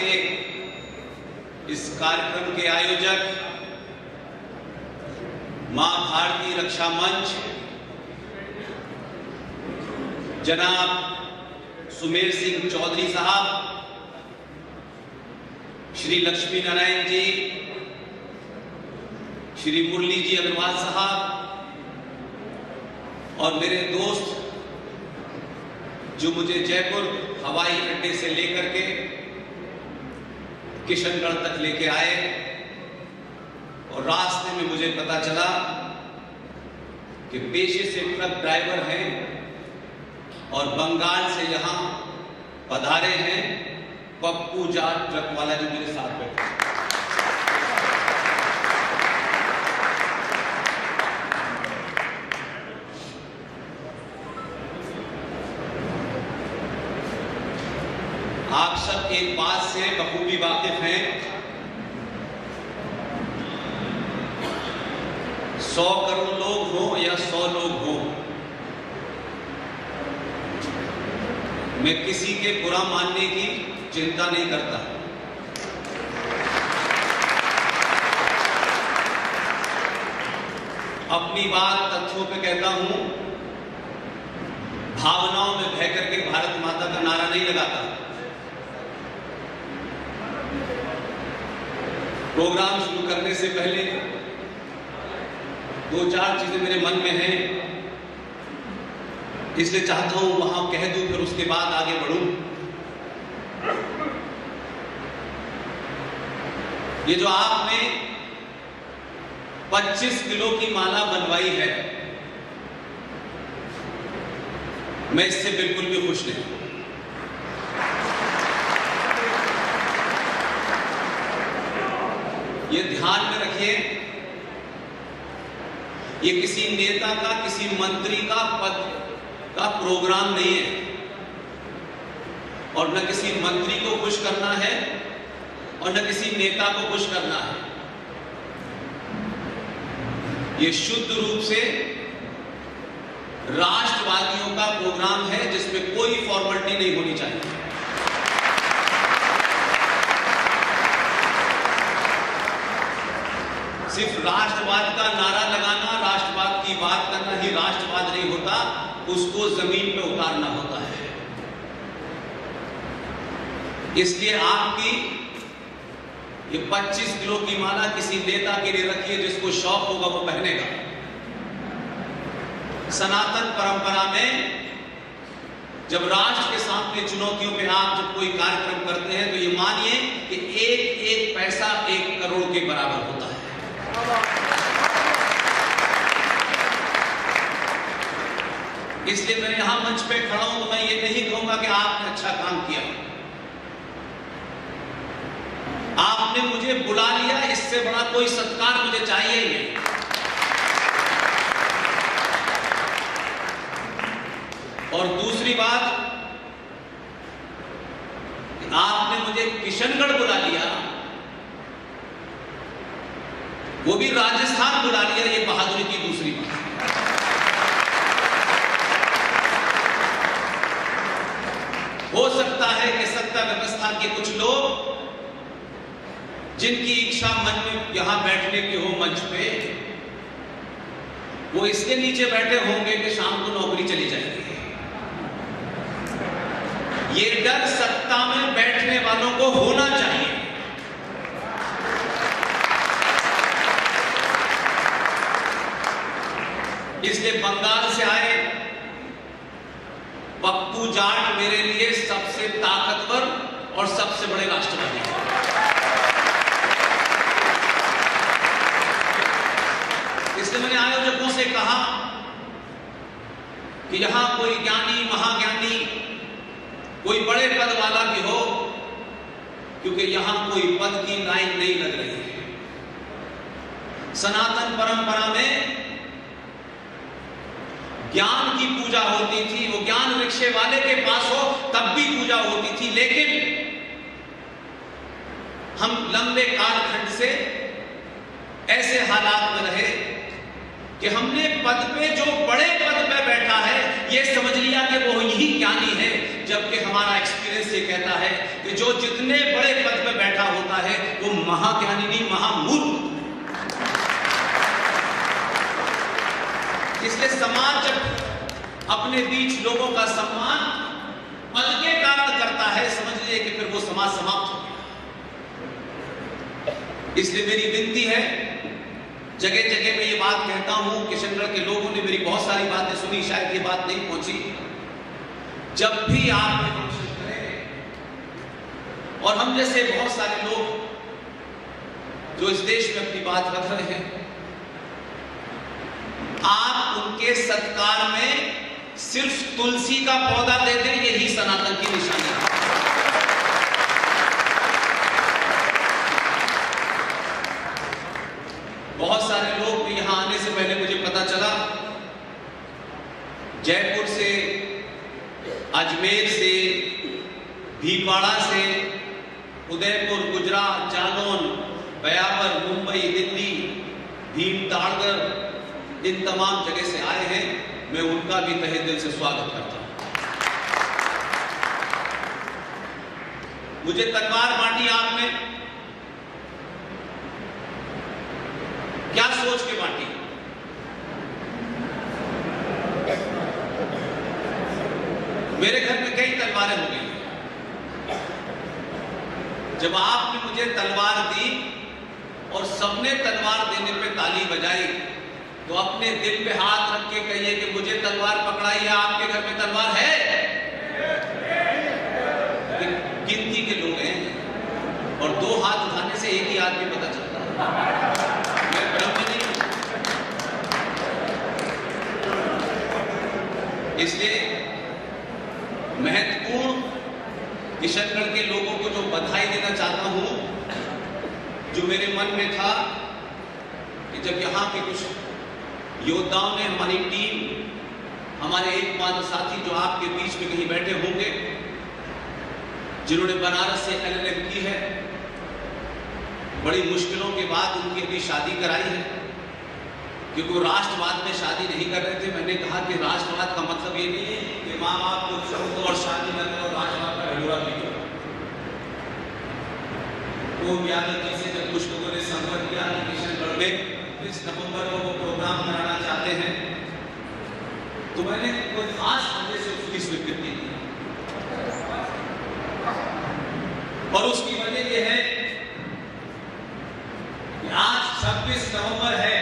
के इस कार्यक्रम के आयोजक मां भारती रक्षा मंच जनाब सुमेर सिंह चौधरी साहब, श्री लक्ष्मी नारायण जी, श्री मुरली जी अग्रवाल साहब और मेरे दोस्त जो मुझे जयपुर हवाई अड्डे से लेकर के किशनगढ़ तक लेके आए और रास्ते में मुझे पता चला कि पेशे से ट्रक ड्राइवर हैं और बंगाल से यहां पधारे हैं पप्पू जाट ट्रक वाला जो मेरे साथ बैठे। आप सब एक बात से बखूबी वाकिफ हैं, 100 करोड़ लोग हों या 100 लोग हों, मैं किसी के बुरा मानने की चिंता नहीं करता। अपनी बात तथ्यों पे कहता हूं, भावनाओं में बह करके भारत माता का नारा नहीं लगाता। प्रोग्राम शुरू करने से पहले 2-4 चीजें मेरे मन में हैं, इसलिए चाहता हूं वहां कह दूं, फिर उसके बाद आगे बढ़ूं। ये जो आपने 25 किलो की माला बनवाई है, मैं इससे बिल्कुल भी खुश नहीं। ये ध्यान में रखिए, ये किसी नेता का, किसी मंत्री का पद का प्रोग्राम नहीं है और न किसी मंत्री को खुश करना है और न किसी नेता को खुश करना है। ये शुद्ध रूप से राष्ट्रवादियों का प्रोग्राम है जिसमें कोई फॉर्मेलिटी नहीं होनी चाहिए। सिर्फ राष्ट्रवाद का नारा लगाना, राष्ट्रवाद की बात करना ही राष्ट्रवाद नहीं होता, उसको जमीन पे उतारना होता है। इसलिए आपकी ये 25 किलो की माला किसी नेता के लिए रखिए, जिसको शौक होगा वो पहनेगा। सनातन परंपरा में जब राष्ट्र के सामने चुनौतियों पे आप जब कोई कार्यक्रम करते हैं तो ये मानिए कि एक एक पैसा 1 करोड़ के बराबर होता है। इसलिए मैं यहां मंच पे खड़ा हूं तो मैं ये नहीं कहूंगा कि आपने अच्छा काम किया, आपने मुझे बुला लिया, इससे बड़ा कोई सत्कार मुझे चाहिए ही नहीं। और दूसरी बात, आपने मुझे किशनगढ़ बुला लिया, वो भी राजस्थान बुला लिया, ये बहादुरी की दूसरी बात। हो सकता है कि सत्ता व्यवस्था के कुछ लोग जिनकी इच्छा मन में यहां बैठने की हो मंच पे, वो इसके नीचे बैठे होंगे कि शाम को नौकरी चली जाएगी। ये डर सत्ता में बैठने वालों को होना चाहिए। इसलिए बंगाल से आए पप्पू जाट मेरे लिए सबसे ताकतवर और सबसे बड़े राष्ट्रवादी हैं। इसलिए मैंने आयोजकों से कहा कि यहां कोई ज्ञानी, महाज्ञानी, कोई बड़े पद वाला भी हो, क्योंकि यहां कोई पद की लाइन नहीं लग रही है। सनातन परंपरा में ज्ञान की पूजा होती थी, वो ज्ञान रिक्शे वाले के पास हो तब भी पूजा होती थी, लेकिन हम लंबे कालखंड से ऐसे हालात में रहे कि हमने पद पे, जो बड़े पद पे बैठा है, ये समझ लिया कि वो यही ज्ञानी है, जबकि हमारा एक्सपीरियंस ये कहता है कि जो जितने बड़े पद पे बैठा होता है वो महाज्ञानी नहीं, महामूर्ख। इसलिए समाज जब अपने बीच लोगों का सम्मान पद के कारण करता है, समझ लीजिए कि फिर वो समाज समाप्त हो गया। इसलिए मेरी विनती है, जगह जगह मैं ये बात कहता हूं, किशनगढ़ के लोगों ने मेरी बहुत सारी बातें सुनी, शायद ये बात नहीं पहुंची। जब भी आप ये फंक्शन करें, और हम जैसे बहुत सारे लोग जो इस देश में अपनी बात रख रहे हैं, आप उनके सत्कार में सिर्फ तुलसी का पौधा दे दें, यही सनातन की निशानी है। बहुत सारे लोग यहां आने से पहले मुझे पता चला, जयपुर से, अजमेर से, भीलवाड़ा से, उदयपुर, गुजरात, जालौन, बयावर, मुंबई, दिल्ली, भीमताड़गढ़, इन तमाम जगह से आए हैं। मैं उनका भी तहे दिल से स्वागत करता हूं। मुझे तलवार बांटी आपने, क्या सोच के बांटी? मेरे घर में कई तलवारें हो गई। जब आपने मुझे तलवार दी और सबने तलवार देने पे ताली बजाई, तो अपने दिल पे हाथ रख के कहिए कि मुझे तलवार पकड़ाई है। आपके घर में तलवार है? गिनती के लोग हैं, और दो हाथ उठाने से एक ही आदमी पता चलता है। मैं ब्रह्म नहीं हूं। इसलिए महत्वपूर्ण किशनगढ़ के लोगों को जो बधाई देना चाहता हूं, जो मेरे मन में था कि जब यहां के कुछ योद्धाओं ने, हमारी टीम, हमारे एकमात्र साथी जो आपके बीच में कहीं बैठे होंगे, जिन्होंने बनारस से LLM की है, बड़ी मुश्किलों के बाद उनकी अभी शादी कराई है, क्योंकि वो राष्ट्रवाद में शादी नहीं कर रहे थे। मैंने कहा कि राष्ट्रवाद का मतलब ये नहीं है कि माँ बाप को छोड़ दो और शादी न करो, राष्ट्रवाद का ढिंढोरा पीटो। वो यादव जी से जब कुछ लोगों ने संपर्क किया कि किशनगढ़ में 20 नवंबर को वो प्रोग्राम कराना चाहते हैं, तो मैंने कोई खास वजह से उसकी स्वीकृति दी, और उसकी वजह यह है कि आज 26 नवंबर है।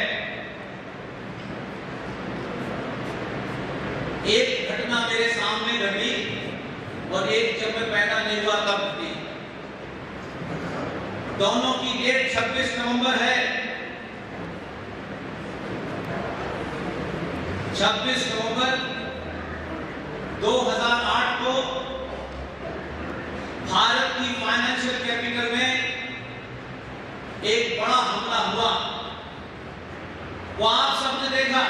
एक घटना मेरे सामने घटी और एक जब मैं पैदा नहीं हुआ तब घटी। दोनों की डेट 26 नवंबर है। 26 नवंबर 2008 को भारत की फाइनेंशियल कैपिटल में एक बड़ा हमला हुआ। वो आप सबने देखा,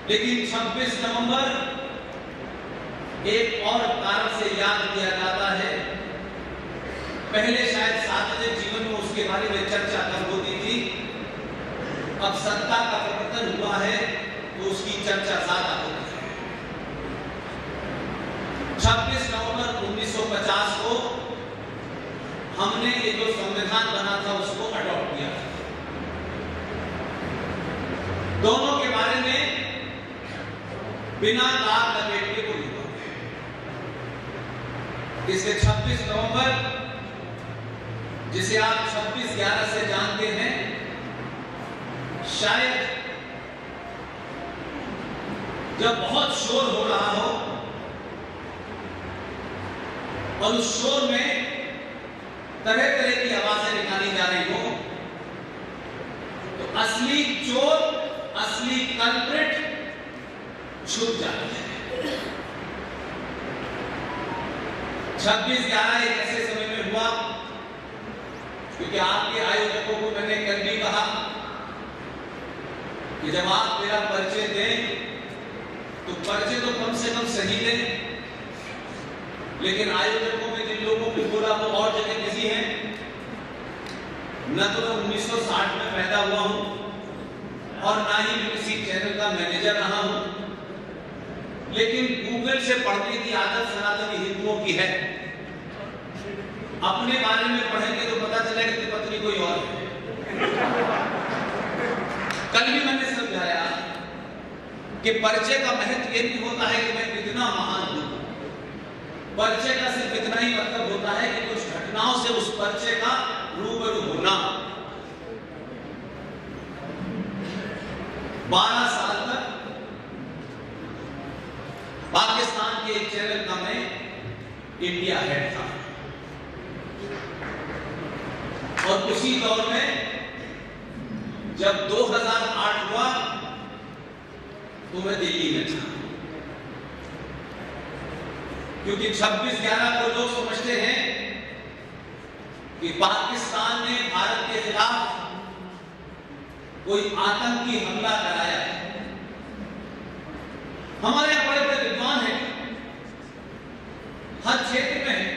लेकिन 26 नवंबर एक और कारण से याद किया जाता है। पहले शायद सार्वजनिक जीवन में उसके बारे में चर्चा कम होती थी, अब सत्ता का परिवर्तन हुआ है तो उसकी चर्चा ज्यादा होती है। 26 नवंबर 1950 को हमने ये जो संविधान बना था उसको अडॉप्ट किया। दोनों के बारे में बिना दाग लपेट के बोलूंगा। इसलिए 26 नवंबर, जिसे आप 26/11 से जानते हैं, शायद जब बहुत शोर हो रहा हो और उस शोर में तरह तरह की आवाजें निकाली जा रही हो, तो असली चोर, असली कल्प्रिट छुप जाता है। 26/11 एक ऐसे समय में हुआ, क्योंकि आपके आयोजकों को मैंने कल भी कहा कि जब आप मेरा परिचय दें तो परिचय तो कम से कम सही दें, लेकिन आयोजकों में जिन लोगों को बोला वो और जगह बिजी हैं। न तो मैं 1960 में पैदा हुआ हूं, और ना ही मैं किसी चैनल का मैनेजर रहा हूं, लेकिन गूगल से पढ़ने की आदत सनातनी हिंदुओं की है। अपने बारे में पढ़ेंगे तो पता चलेगा कि पत्नी कोई और है। कल भी मैंने समझाया कि परिचय का महत्व ये नहीं होता है कि मैं कितना महान हूं। परिचय का सिर्फ इतना ही मतलब होता है कि कुछ घटनाओं से उस परिचय का रूबरू होना। 12 साल तक पाकिस्तान के एक चैनल का मैं इंडिया हेड था और उसी दौर में जब 2008 हुआ तो मैं दिल्ली में था, क्योंकि 26/11 को लोग समझते हैं कि पाकिस्तान ने भारत के खिलाफ कोई आतंकी हमला कराया है। हमारे यहां बड़े बड़े विद्वान हैं, हर क्षेत्र में है,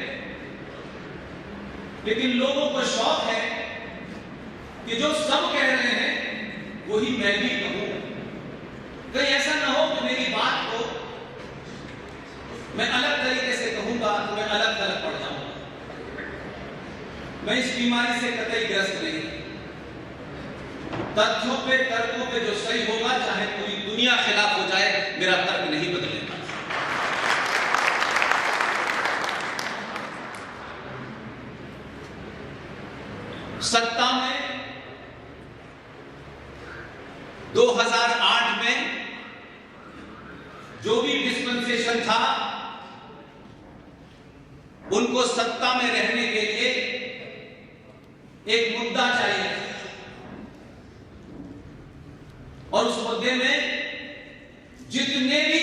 लेकिन लोगों को शौक है कि जो सब कह रहे हैं वही मैं भी कहूं। कहीं ऐसा ना हो कि मेरी बात को मैं अलग तरीके से कहूंगा तो मैं अलग अलग पड़ जाऊंगा। मैं इस बीमारी से कतई ग्रस्त नहीं। तथ्यों पे तर्कों पे जो सही होगा, चाहे पूरी दुनिया खिलाफ हो जाए, मेरा तर्क नहीं बदलेगा। सत्ता में 2008 में जो भी डिस्पेंसेशन था, उनको सत्ता में रहने के लिए एक मुद्दा चाहिए और उस मुद्दे में जितने भी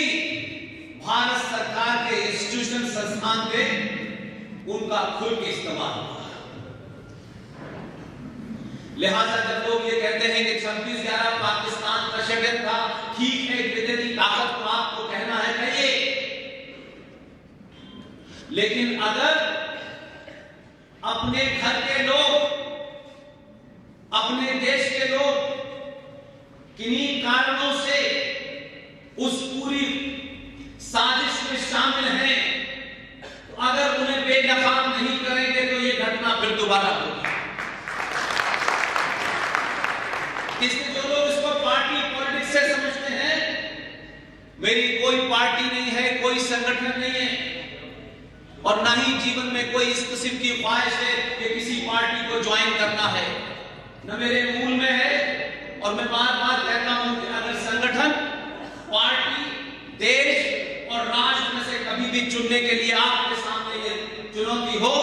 भारत सरकार के इंस्टीट्यूशन संस्थान थे उनका खुल के इस्तेमाल हुआ। लिहाजा जब लोग ये कहते हैं कि 26/11 पाकिस्तान का षड्यंत्र था, ठीक है, विदेशी ताकत को आपको कहना है कहिए, लेकिन अगर अपने घर के लोग, अपने देश के लोग किन्हीं कारणों से उस पूरी साजिश में शामिल हैं, तो अगर उन्हें बेनकाब नहीं करेंगे तो ये घटना फिर दोबारा होगी। इसलिए जो लोग इसको पार्टी पॉलिटिक्स से समझते हैं, मेरी कोई पार्टी नहीं है, कोई संगठन नहीं है और ना ही जीवन में कोई इस किस्म की ख्वाहिश है कि किसी पार्टी को ज्वाइन करना है, न मेरे मूल में है। और मैं बार बार कहता हूं कि अगर संगठन, पार्टी, देश और राष्ट्र में से कभी भी चुनने के लिए आपके सामने ये चुनौती हो,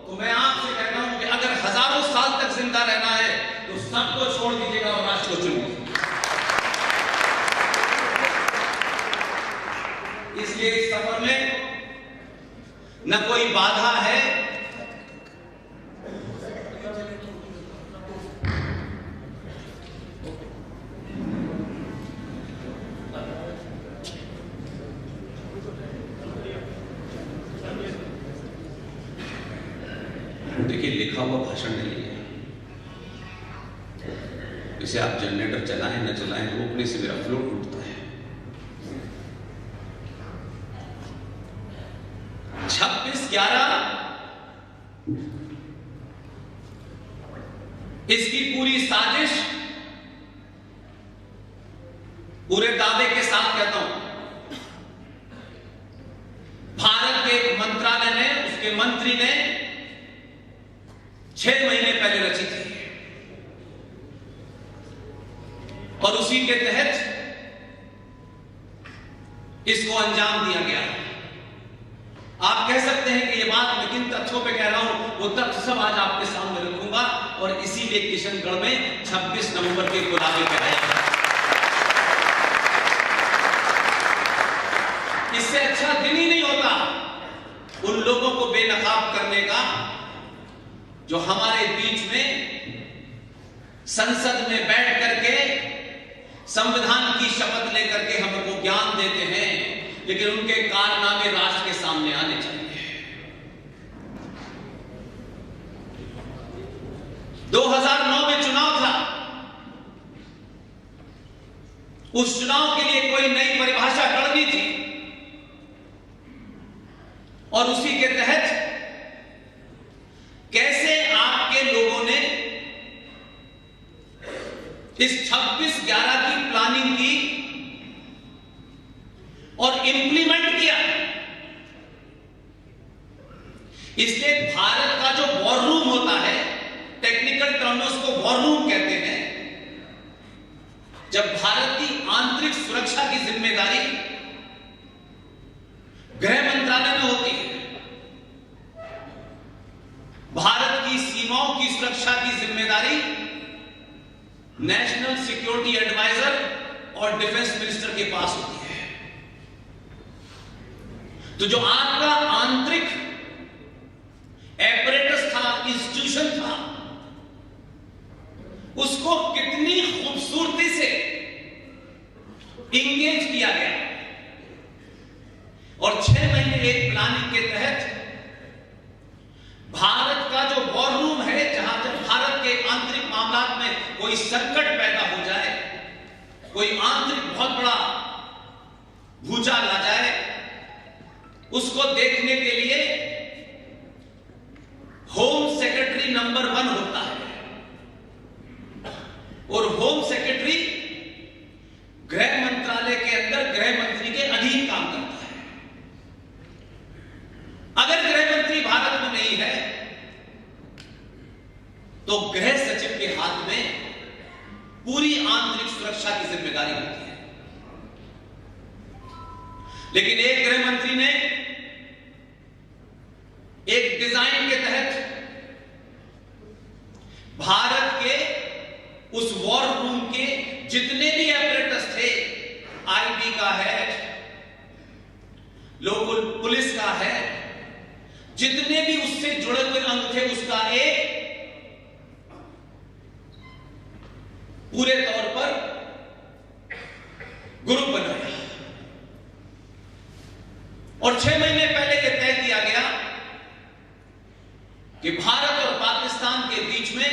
तो मैं आपसे कहता हूं कि अगर हजारों साल तक जिंदा रहना है तो सबको छोड़ दीजिएगा और राष्ट्र को चुन लीजिए। इसलिए इस सफर में न कोई बाधा है, देखिए लिखा हुआ भाषण नहीं है। इसे आप जनरेटर चलाएं न चलाएं, रोकने से मेरा फ्लो टूटता है। 26/11 इसकी पूरी साजिश, पूरे दावे के साथ कहता हूं, भारत के एक मंत्रालय ने, उसके मंत्री ने 6 महीने पहले रची थी और उसी के तहत इसको अंजाम दिया गया। आप कह सकते हैं कि ये बात मैं किन तथ्यों पे कह रहा हूं, वो तथ्य सब आज आपके सामने रखूंगा और इसीलिए किशनगढ़ में 26 नवंबर के गुलाबी कराया। इससे अच्छा दिन ही नहीं होता उन लोगों को बेनकाब करने का जो हमारे बीच में संसद में बैठ करके संविधान की शपथ लेकर के हमको ज्ञान देते हैं, लेकिन उनके कारनामे राष्ट्र के सामने आने चाहिए। 2009 में चुनाव था, उस चुनाव के लिए कोई नई परिभाषा गढ़नी थी और उसी के तहत कैसे आपके लोगों ने इस 26/11 की प्लानिंग की और इंप्लीमेंट किया। इसलिए भारत का जो वॉर रूम होता है, टेक्निकल टर्म में उसको वॉर रूम कहते हैं। जब भारत की आंतरिक सुरक्षा की जिम्मेदारी गृह मंत्रालय में होती है, भारत की सीमाओं की सुरक्षा की जिम्मेदारी नेशनल सिक्योरिटी एडवाइजर और डिफेंस मिनिस्टर के पास होती है। तो जो आपका आंतरिक एपरेटस था, इंस्टीट्यूशन था, उसको कितनी खूबसूरती से इंगेज किया गया और 6 महीने एक प्लानिंग के तहत भारत का जो वॉर रूम है, जहां तक भारत के आंतरिक मामलात में कोई संकट पैदा हो जाए, कोई आंतरिक बहुत बड़ा भूचाल आ जाए, उसको देखने के लिए होम सेक्रेटरी नंबर 1 होता है और होम सेक्रेटरी गृह मंत्रालय के अंदर गृह मंत्री के अधीन काम करता है। अगर गृह मंत्री भारत में नहीं है तो गृह सचिव के हाथ में पूरी आंतरिक सुरक्षा की जिम्मेदारी होती है। लेकिन एक गृह मंत्री ने एक डिजाइन के तहत भारत के उस वॉर रूम के जितने भी एपरेटस थे, आईबी का है, लोकल पुलिस का है, जितने भी उससे जुड़े हुए अंग थे, उसका एक पूरे तौर पर ग्रुप बनाया और 6 महीने पहले यह तय किया गया कि भारत और पाकिस्तान के बीच में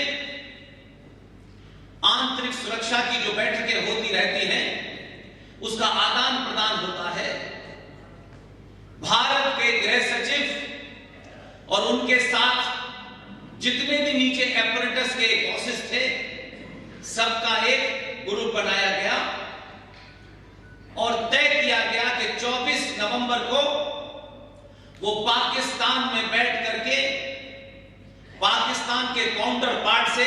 आंतरिक सुरक्षा की जो बैठकें होती रहती हैं, उसका आदान प्रदान होता है। भारत के गृह सचिव और उनके साथ जितने भी नीचे एपरेटस के बॉसेस थे, सबका एक ग्रुप बनाया गया और तय किया गया कि 24 नवंबर को वो पाकिस्तान में बैठ करके पाकिस्तान के काउंटर पार्ट से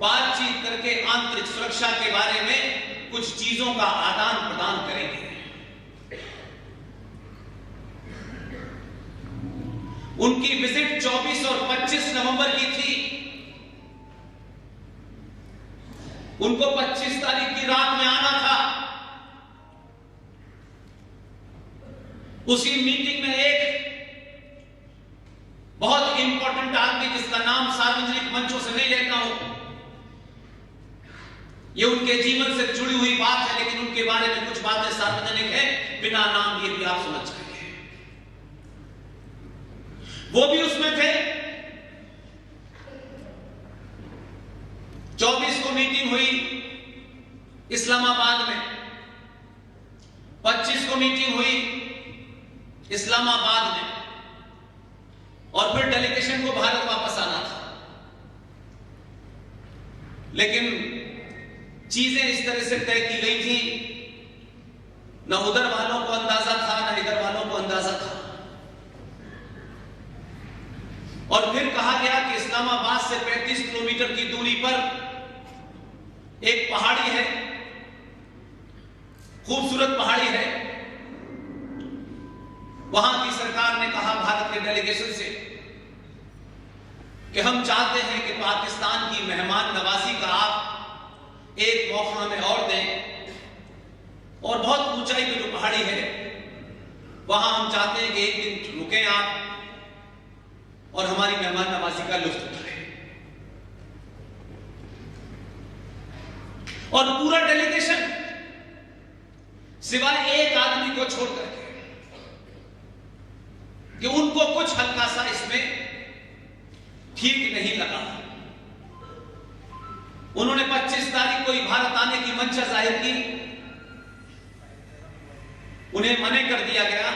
बातचीत करके आंतरिक सुरक्षा के बारे में कुछ चीजों का आदान प्रदान करेंगे। उनकी विजिट 24 और 25 नवंबर की थी। उनको 25 तारीख की रात में आना था। उसी मीटिंग में एक बहुत इंपॉर्टेंट आदमी, जिसका नाम सार्वजनिक मंचों से नहीं लेता हूं, ये उनके जीवन से जुड़ी हुई बात है, लेकिन उनके बारे में कुछ बातें सार्वजनिक है, बिना नाम लिए भी आप समझ जाएंगे। वो भी उसमें थे। 24 को मीटिंग हुई इस्लामाबाद में, 25 को मीटिंग हुई इस्लामाबाद में और फिर डेलीगेशन को भारत वापस आना था। लेकिन चीजें इस तरह से तय की गई थी, न उधर वालों को अंदाजा था न इधर वालों को अंदाजा था। और फिर कहा गया कि इस्लामाबाद से 35 किलोमीटर की दूरी पर एक पहाड़ी है, खूबसूरत पहाड़ी है। वहां की सरकार ने कहा भारत के डेलीगेशन से कि हम चाहते हैं कि पाकिस्तान की मेहमान नवाजी का आप एक मौका हमें और दें, और बहुत ऊंचाई पे जो पहाड़ी है वहां हम चाहते हैं कि एक दिन रुकें आप और हमारी मेहमान नवाजी का लुत्फ उठाएं। और पूरा डेलीगेशन सिवाय एक आदमी को छोड़ करके, कि उनको कुछ हल्का सा इसमें ठीक नहीं लगा, उन्होंने 25 तारीख को ही भारत आने की मंशा जाहिर की मना कर दिया गया,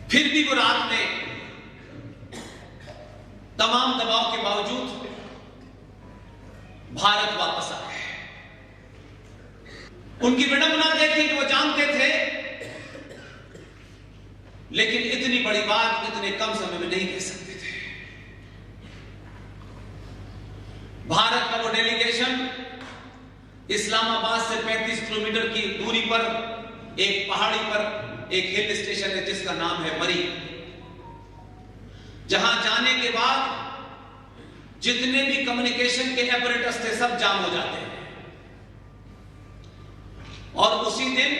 फिर भी वो रात में तमाम दबाव के बावजूद भारत वापस आए। उनकी विडंबना देखी कि वो जानते थे, लेकिन इतनी बड़ी बात इतने कम समय में नहीं कह सकते थे। भारत का वो डेलीगेशन इस्लामाबाद से 35 किलोमीटर की दूरी पर एक पहाड़ी पर एक हिल स्टेशन है जिसका नाम है मरी, जहां जाने के बाद जितने भी कम्युनिकेशन के एपरेटस थे सब जाम हो जाते हैं। और उसी दिन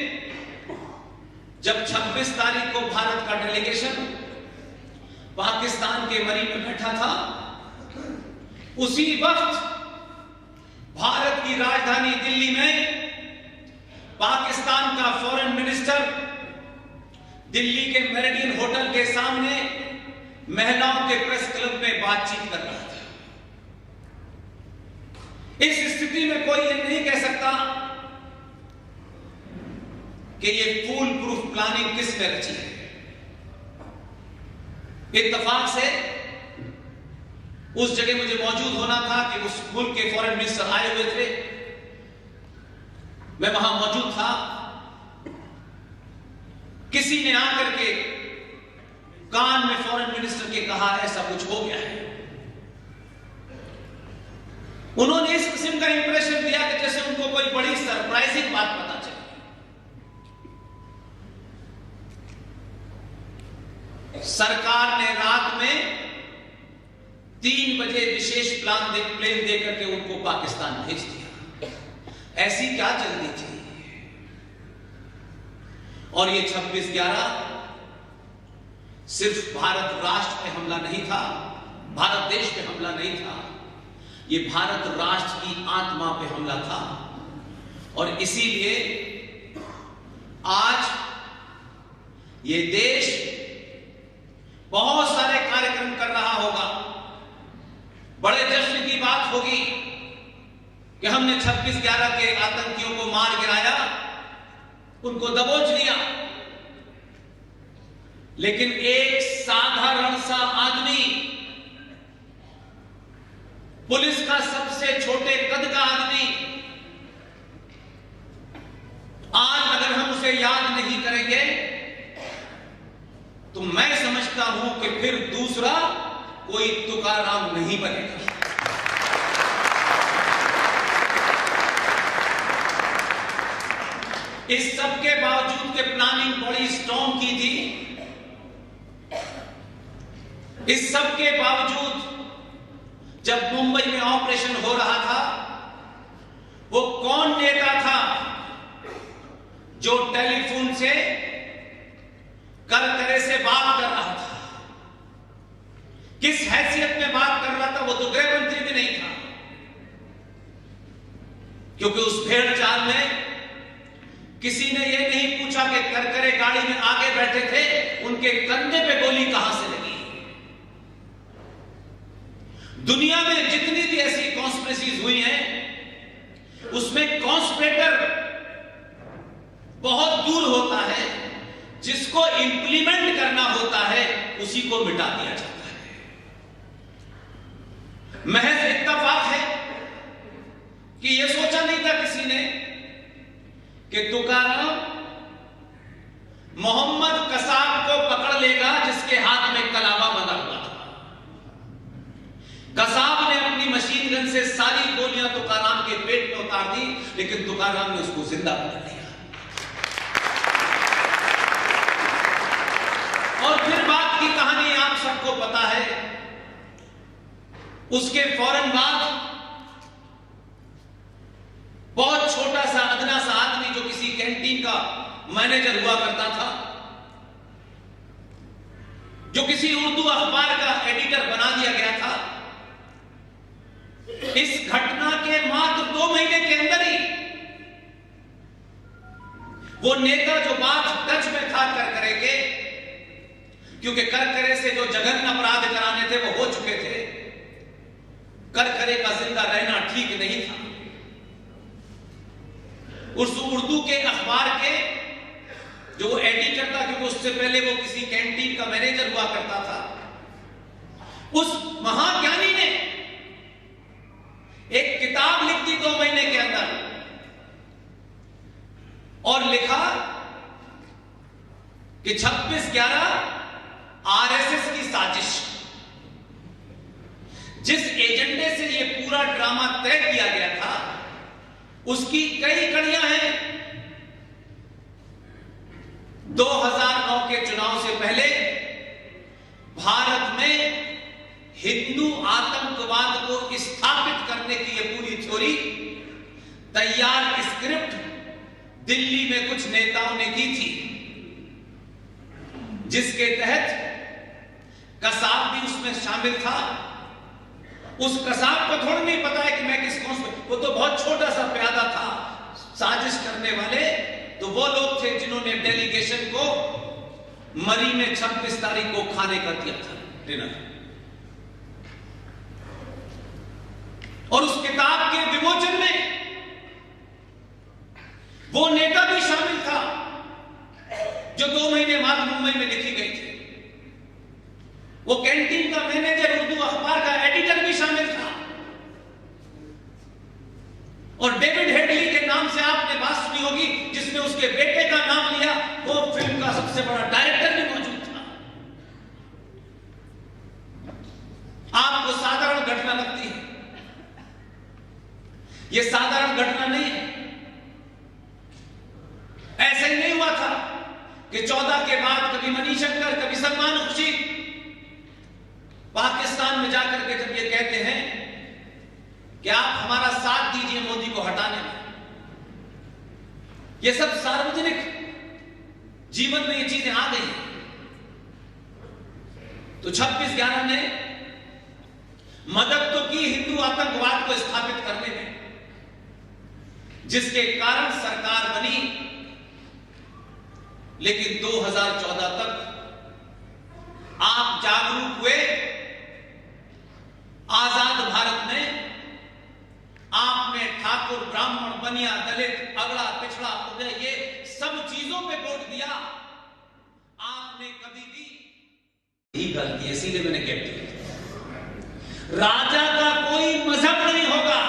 जब 26 तारीख को भारत का डेलीगेशन पाकिस्तान के मरी में बैठा था, उसी वक्त भारत की राजधानी दिल्ली में पाकिस्तान का फॉरेन मिनिस्टर दिल्ली के मेरिडियन होटल के सामने महिलाओं के प्रेस क्लब में बातचीत कर रहा था। इस स्थिति में कोई ये नहीं कह सकता कि ये फूल प्रूफ प्लानिंग किसने रची है। इत्तेफाक से उस जगह मुझे मौजूद होना था कि उस मुल्क के फॉरेन मिनिस्टर आए हुए थे, मैं वहां मौजूद था। किसी ने आकर के कान में फॉरेन मिनिस्टर के कहा ऐसा कुछ हो गया है। उन्होंने इस किस्म का इंप्रेशन दिया कि जैसे उनको कोई बड़ी सरप्राइजिंग बात पता चली। सरकार ने रात में 3 बजे विशेष प्लेन देकर के उनको पाकिस्तान भेज दिया। ऐसी क्या जल्दी थी? और ये 26/11 सिर्फ भारत राष्ट्र पे हमला नहीं था, भारत देश पे हमला नहीं था, ये भारत राष्ट्र की आत्मा पे हमला था। और इसीलिए आज ये देश बहुत सारे कार्यक्रम कर रहा होगा, बड़े जश्न की बात होगी कि हमने 26/11 के आतंकियों को मार गिराया, उनको दबोच लिया। लेकिन एक साधारण सा आदमी, पुलिस का सबसे छोटे कद का आदमी, आज अगर हम उसे याद नहीं करेंगे तो मैं समझता हूं कि फिर दूसरा कोई तुकाराम नहीं बनेगा। इस सब के बावजूद के प्लानिंग बड़ी स्ट्रॉन्ग की थी। इस सब के बावजूद जब मुंबई में ऑपरेशन हो रहा था, वो कौन नेता था जो टेलीफोन से करकरे से बात कर रहा था? किस हैसियत में बात कर रहा था? वो तो गृह मंत्री भी नहीं था, क्योंकि उस भेड़ चाल में किसी ने ये नहीं पूछा कि करकरे गाड़ी में आगे बैठे थे, उनके कंधे पे गोली कहां से लगी। दुनिया में जितनी भी ऐसी कॉन्स्पिरेसीज हुई हैं, उसमें कॉन्स्पिरेटर बहुत दूर होता है, जिसको इंप्लीमेंट करना होता है उसी को मिटा दिया जाता है। महज इत्तेफाक है कि यह सोचा नहीं था किसी ने कि तुकाराम मोहम्मद कसाब को पकड़ लेगा जिसके हाथ में कलावा बंधा हुआ था। कसाब ने अपनी मशीन गन से सारी गोलियां तुकाराम के पेट में उतार दी, लेकिन तुकाराम ने उसको जिंदा पकड़ लिया। और फिर बात की कहानी आप सबको पता है। उसके फौरन बाद बहुत छोटा सा अदना सा आदमी जो किसी कैंटीन का मैनेजर हुआ करता था, जो किसी उर्दू अखबार का एडिटर बना दिया गया था, इस घटना के मात्र 2 महीने के अंदर ही वो नेता जो बात टच में था करकरे के, क्योंकि करकरे से जो जघन्य अपराध कराने थे वो हो चुके थे, करकरे का जिंदा रहना ठीक नहीं था। उस उर्दू के अखबार के जो वो एडिटर था, क्योंकि उससे पहले वो किसी कैंटीन का मैनेजर हुआ करता था, उस महाज्ञानी ने एक किताब लिख दी 2 महीने के अंदर और लिखा कि 26/11 आरएसएस की साजिश। जिस एजेंडे से यह पूरा ड्रामा तय किया गया था उसकी कई कड़ियां हैं। 2009 के चुनाव से पहले भारत में हिंदू आतंकवाद को स्थापित करने की यह पूरी थ्योरी, तैयार स्क्रिप्ट दिल्ली में कुछ नेताओं ने की थी, जिसके तहत कसाब भी उसमें शामिल था। उस कसाब को थोड़ा नहीं पता है कि मैं किस कौन से, वो तो बहुत छोटा सा प्यादा था। साजिश करने वाले तो वो लोग थे जिन्होंने डेलीगेशन को मरी में 26 तारीख को खाने का दिया था डिनर। और उस किताब के विमोचन में वो नेता भी शामिल था जो 2 महीने बाद मुंबई में लिखी गई थी। वो कैंटीन का मैनेजर, उर्दू अखबार का एडिटर भी शामिल था। और डेविड हेडली के नाम से आपने बात सुनी होगी, जिसने उसके बेटे का नाम लिया, वो फिल्म का सबसे बड़ा डायरेक्टर भी मौजूद था। आपको साधारण घटना लगती है, यह साधारण घटना नहीं है। ऐसे ही नहीं हुआ था कि 14 के बाद कभी मणिशंकर, कभी सलमान खुर्शीद पाकिस्तान में जाकर के जब ये कहते हैं कि आप हमारा साथ दीजिए मोदी को हटाने में, ये सब सार्वजनिक जीवन में ये चीजें आ गई। तो 26/11 ने मदद तो की हिंदू आतंकवाद को स्थापित करने में, जिसके कारण सरकार बनी। लेकिन 2014 तक आप जागरूक हुए, आजाद भारत में आपने ठाकुर, ब्राह्मण, बनिया, दलित, अगड़ा, पिछड़ा, उदय, ये सब चीजों पे वोट दिया। आपने कभी भी यही गलती, इसीलिए मैंने कह दिया राजा का कोई मजहब नहीं होगा।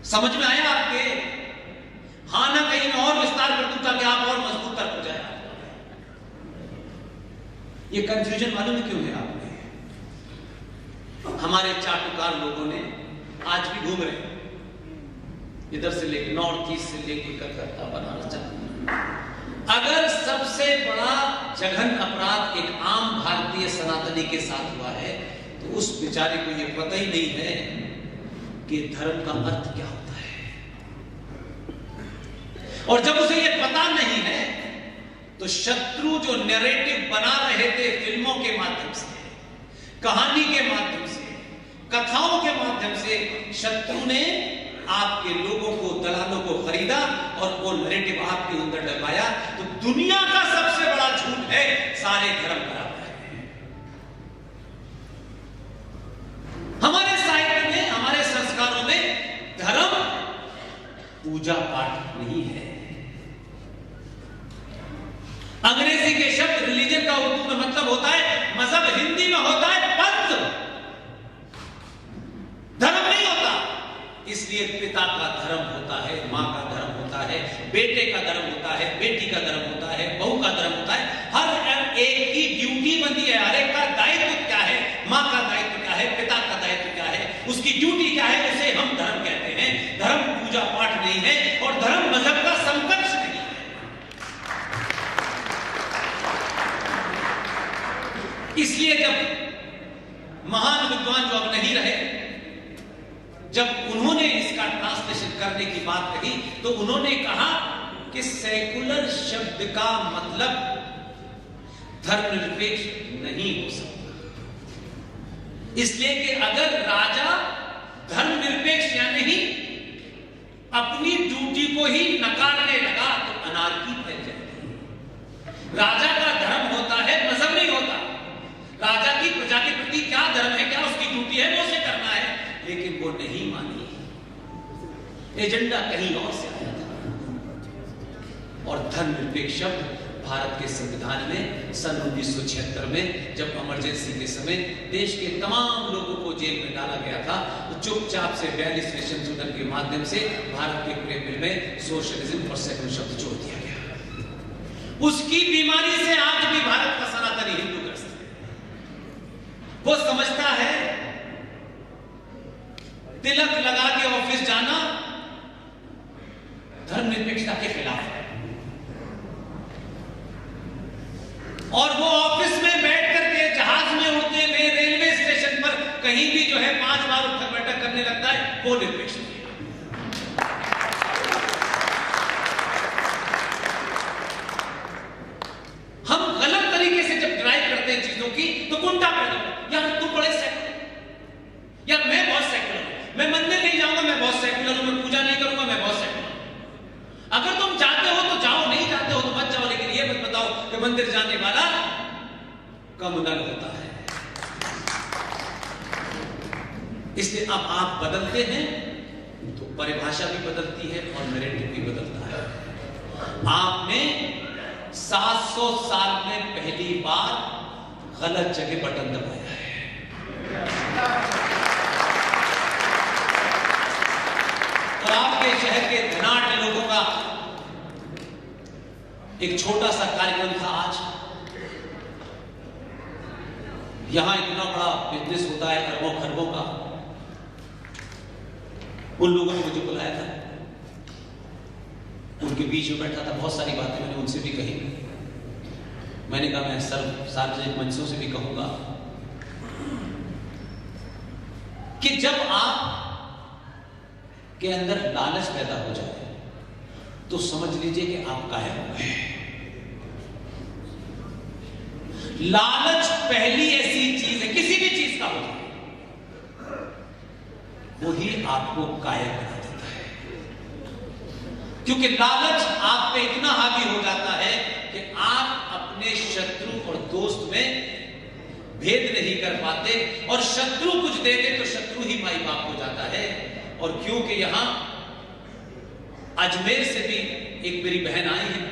समझ में आया आपके? हाँ ना, कहीं मैं और विस्तार कर दूं ताकि आप और मजबूत तक हो जाए। ये कंफ्यूजन मालूम है क्यों है आपने? हमारे चाटुकार लोगों ने आज भी घूम रहे, इधर से लेकर नॉर्थ ईस्ट से लेकर कलकत्ता, बनारस। अगर सबसे बड़ा जघन अपराध एक आम भारतीय सनातनी के साथ हुआ है तो उस बेचारे को यह पता ही नहीं है कि धर्म का अर्थ क्या होता है। और जब उसे यह पता नहीं है तो शत्रु जो नैरेटिव बना रहे थे फिल्मों के माध्यम से, कहानी के माध्यम से, कथाओं के माध्यम से, शत्रु ने आपके लोगों को, दलालों को खरीदा और वो नैरेटिव आपके अंदर डलवाया। तो दुनिया का सबसे बड़ा झूठ है सारे धर्म बराबर है। हमारे साहित्य में, हमारे संस्कारों में धर्म पूजा पाठ नहीं है। अंग्रेजी के शब्द रिलीजन का उर्दू में मतलब होता है मजहब, हिंदी में होता है पंथ। धर्म नहीं होता। इसलिए पिता का धर्म होता है, मां का धर्म होता है, बेटे का धर्म होता है, बेटी का धर्म होता है, बहू का धर्म होता है। हर एक की ड्यूटी बनती है, हर एक का दायित्व क्या है, मां का दायित्व क्या है, पिता का दायित्व क्या है, उसकी ड्यूटी क्या है, उसे हम धर्म कहते हैं। धर्म पूजा पाठ नहीं है और धर्म मजहब का समकक्ष नहीं है। इसलिए जब महान विद्वान जो अब नहीं रहे, जब उन्होंने इसका ट्रांसलेशन करने की बात कही तो उन्होंने कहा कि सेकुलर शब्द का मतलब धर्मनिरपेक्ष नहीं हो सकता। इसलिए कि अगर राजा धर्मनिरपेक्ष या नहीं अपनी ड्यूटी को ही नकारने लगा तो अनार्की फैल जाएगी। राजा का धर्म होता है, मजहब नहीं होता। राजा की प्रजा के प्रति क्या धर्म है, क्या उसकी ड्यूटी है, वो उसे करना है। लेकिन वो नहीं मानी एजेंडा कहीं और से आया था। और धर्मनिरपेक्ष शब्द भारत के संविधान में सन 1976 में जब इमरजेंसी के समय देश के तमाम लोगों को जेल में डाला गया था, तो चुपचाप से 42वें संशोधन के माध्यम से भारत के प्रेम में सोशलिज्म और सेकुलर शब्द जोड़ दिया गया। उसकी बीमारी से आज भी भारत का सनातनी हिंदू ग्रस्त है। वो समझता है तिलक लगा के ऑफिस जाना धर्मनिरपेक्षता के खिलाफ है, और वो ऑफिस में बैठ करके, जहाज में उड़ते हुए, रेलवे स्टेशन पर कहीं भी जो है 5 बार उठक बैठक करने लगता है, वो निरपेक्ष है। हम गलत तरीके से जब ड्राइव करते हैं चीजों की तो गुंडा पैदा होता है। यार तू बड़े सेकुलर, यार मैं बहुत सेकुलर हूं, मैं मंदिर नहीं जाऊंगा, मैं बहुत सेकुलर हूं, मैं पूजा नहीं करूंगा, मैं बहुत सेकुलर हूं। अगर तुम जाते हो तो जाओ, नहीं जाते हो तो मत जाओ, लेकिन ये मत बताओ कि मंदिर जाने वाला कम्युनल होता है। इसलिए अब आप बदलते हैं तो परिभाषा भी बदलती है और नैरेटिव भी बदलता है। आपने 700 साल में पहली बार गलत जगह बटन दबाया है। और आपके शहर के धनाढ़ लोगों का एक छोटा सा कार्यक्रम था आज। यहां इतना बड़ा बिजनेस होता है अरबों खरबों का, उन लोगों ने मुझे बुलाया था, उनके बीच में बैठा था, बहुत सारी बातें मैंने उनसे भी कही। मैंने कहा मैं सार्वजनिक मंचों से भी कहूंगा कि जब आप के अंदर लालच पैदा हो जाए तो समझ लीजिए कि आप कायर हो गए। लालच पहली ऐसी चीज है, किसी भी चीज का हो जाए, वही आपको कायर बना देता है। क्योंकि लालच आप पे इतना हावी हो जाता है कि आप अपने शत्रु और दोस्त में भेद नहीं कर पाते, और शत्रु कुछ दे दे तो शत्रु ही माई बाप हो जाता है। और क्योंकि यहां अजमेर से भी एक मेरी बहन आई है,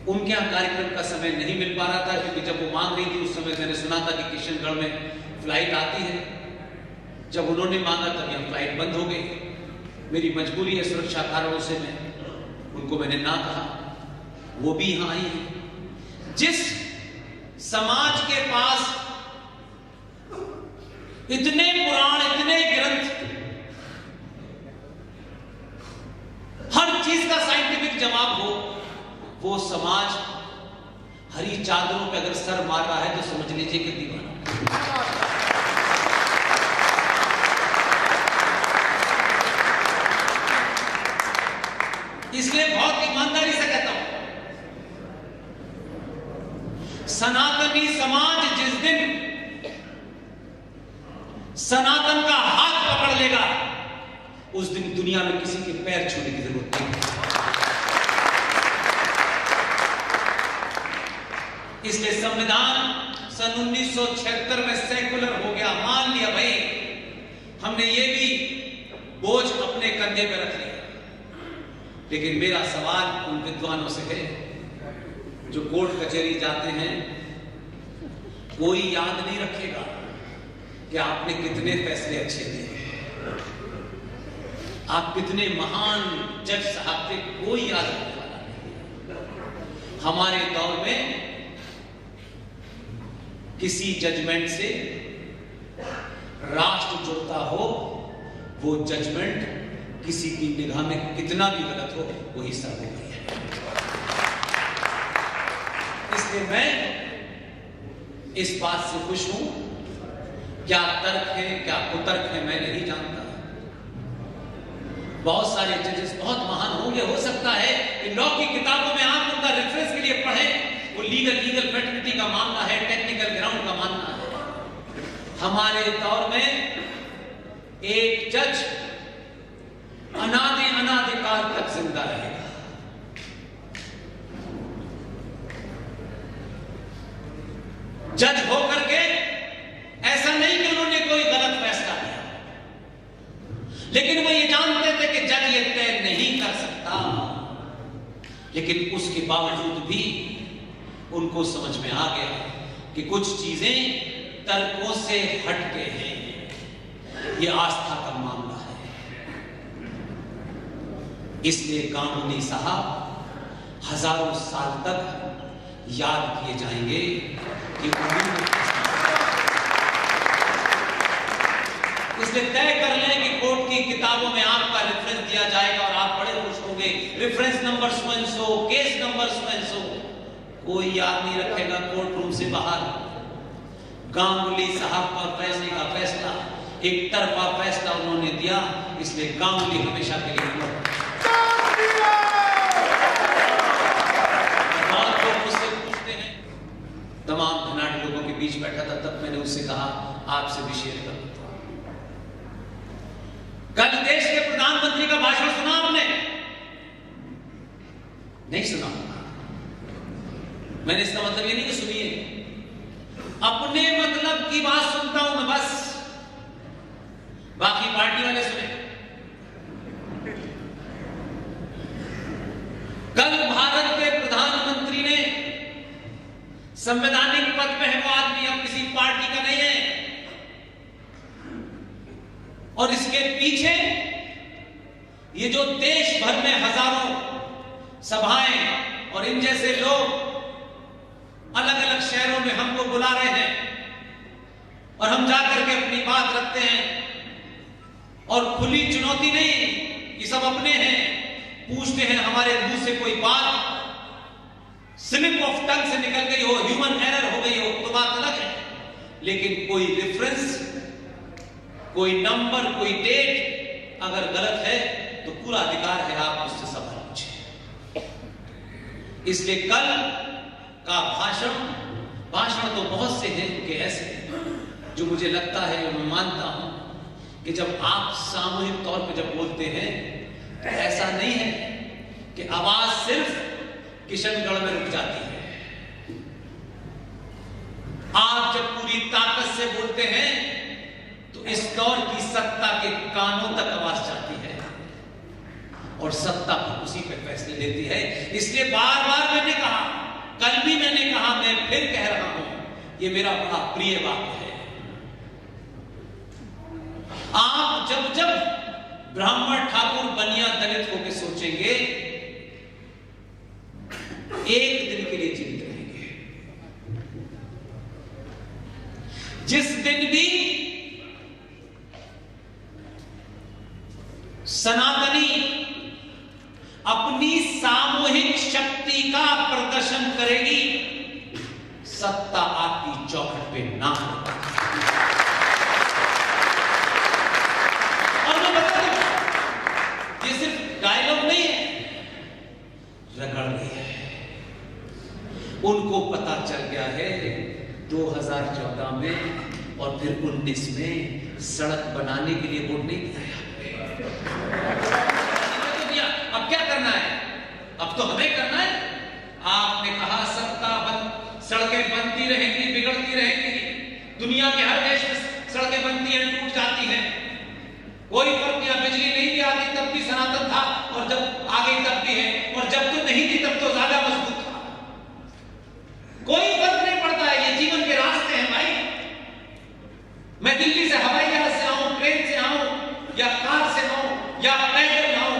उनके यहां कार्यक्रम का समय नहीं मिल पा रहा था, क्योंकि जब वो मांग रही थी उस समय मैंने सुना था कि किशनगढ़ में फ्लाइट आती है। जब उन्होंने मांगा तब यहां फ्लाइट बंद हो गई। मेरी मजबूरी है, सुरक्षा कारणों से मैं उनको मैंने ना कहा, वो भी यहां आई है। जिस समाज के पास इतने पुराण, इतने ग्रंथ, हर चीज का साइंटिफिक जवाब हो, वो समाज हरी चादरों पे अगर सर मार रहा है तो समझ लीजिए कि दीवाना। इसलिए बहुत ईमानदारी से कहता हूं, सनातनी समाज जिस दिन सनातन का हाथ पकड़ लेगा, उस दिन दुनिया में किसी के पैर छूने की जरूरत नहीं। इसलिए संविधान सन 1976 में सेकुलर हो गया, मान लिया भाई, हमने ये भी बोझ अपने कंधे पर रख लिया। लेकिन मेरा सवाल उन विद्वानों से है जो कोर्ट कचहरी जाते हैं, कोई याद नहीं रखेगा कि आपने कितने फैसले अच्छे दिए, आप कितने महान जज साहब थे, कोई याद रखने वाला नहीं। हमारे दौर में किसी जजमेंट से राष्ट्र जुड़ता हो, वो जजमेंट किसी की निगाह में कितना भी गलत हो, वही सर्वोपरि है। इसलिए मैं इस बात से खुश हूं, क्या तर्क है क्या कुतर्क है मैं नहीं जानता। बहुत सारे जजेस बहुत महान होंगे, हो सकता है कि लॉ की किताबों में आप उनका रेफरेंस के लिए पढ़ें, वो लीगल फैटर्निटी का मामला है, टेक्निकल ग्राउंड का मामला है। हमारे दौर में एक जज अनादिकाल तक जिंदा रहेगा। जज होकर के ऐसा नहीं कि उन्होंने कोई गलत फैसला किया, लेकिन वो ये जानते लेकिन उसके बावजूद भी उनको समझ में आ गया कि कुछ चीजें तर्कों से हटके हैं, ये आस्था का मामला है। इसलिए गांगुली साहब हजारों साल तक याद किए जाएंगे कि इसलिए तय कर लें कि कोर्ट की किताबों में आपका रेफरेंस दिया जाएगा और आप बड़े खुश होंगे, reference number so and so, case number so and so. कोई याद नहीं रखेगा कोर्ट रूम से बाहर। गांगुली साहब पर फैसले का फैसला, एक तरफा फैसला उन्होंने दिया, इसलिए गांगुली हमेशा के लिए बात को मुझसे पूछते हैं। तमाम धनाढ़ लोगों के बीच बैठा था, तब मैंने उससे कहा आपसे भी शेयर कर। कल देश के प्रधानमंत्री का भाषण सुना आपने? नहीं सुना? मैंने इसका मतलब ये नहीं कि सुनिए, अपने मतलब की बात सुनता हूं मैं बस, बाकी पार्टी वाले सुने। कल भारत के प्रधानमंत्री ने, संवैधानिक पद पे है वो आदमी, अब किसी पार्टी का नहीं है, और इसके पीछे ये जो देश भर में हजारों सभाएं और इन जैसे लोग अलग अलग शहरों में हमको बुला रहे हैं और हम जाकर के अपनी बात रखते हैं, और खुली चुनौती नहीं, ये सब अपने हैं, पूछते हैं हमारे मुंह से कोई बात स्लिप ऑफ टंग से निकल गई हो, ह्यूमन एरर हो गई हो तो बात अलग है, लेकिन कोई रेफरेंस, कोई नंबर, कोई डेट अगर गलत है तो पूरा अधिकार है आप उससे सवाल पूछें। इसलिए कल का भाषण तो बहुत से हैं कि ऐसे जो मुझे लगता है, जो मैं मानता हूं कि जब आप सामूहिक तौर पे जब बोलते हैं तो ऐसा नहीं है कि आवाज सिर्फ किशनगढ़ में रुक जाती है। आप जब पूरी ताकत से बोलते हैं तो इस दौर की सत्ता के कानों तक आवाज जाती है और सत्ता उसी पे फैसले लेती है। इसलिए बार बार मैंने कहा, कल भी मैंने कहा, मैं फिर कह रहा हूं, ये मेरा बड़ा प्रिय वाक्य है। आप जब जब ब्राह्मण, ठाकुर, बनिया, दलित होकर सोचेंगे, एक दिन के लिए जीवित रहेंगे। जिस दिन भी सनातनी अपनी सामूहिक शक्ति का प्रदर्शन करेगी, सत्ता आपकी चौखट पे ना होगा। और मैं बता दूं, ये सिर्फ डायलॉग नहीं है, रगड़ रही है। उनको पता चल गया है 2014 में और फिर 19 में सड़क बनाने के लिए वोट नहीं दिया। अब क्या करना है? अब तो हमें करना है। आपने कहा सड़कें बनती रहेंगी, बिगड़ती रहेंगी, दुनिया के हर देश में सड़कें बनती हैं, टूट जाती हैं, कोई फर्क नहीं। बिजली नहीं भी आती तब भी सनातन था, और जब आ गई तब भी है, और जब तो नहीं थी तब तो ज्यादा मजबूत था। कोई फर्क नहीं पड़ता है, ये जीवन के रास्ते हैं भाई। मैं दिल्ली से हवाई जहाज से आऊं, ट्रेन से आऊं, या कार से आऊं, या पैदल आऊं,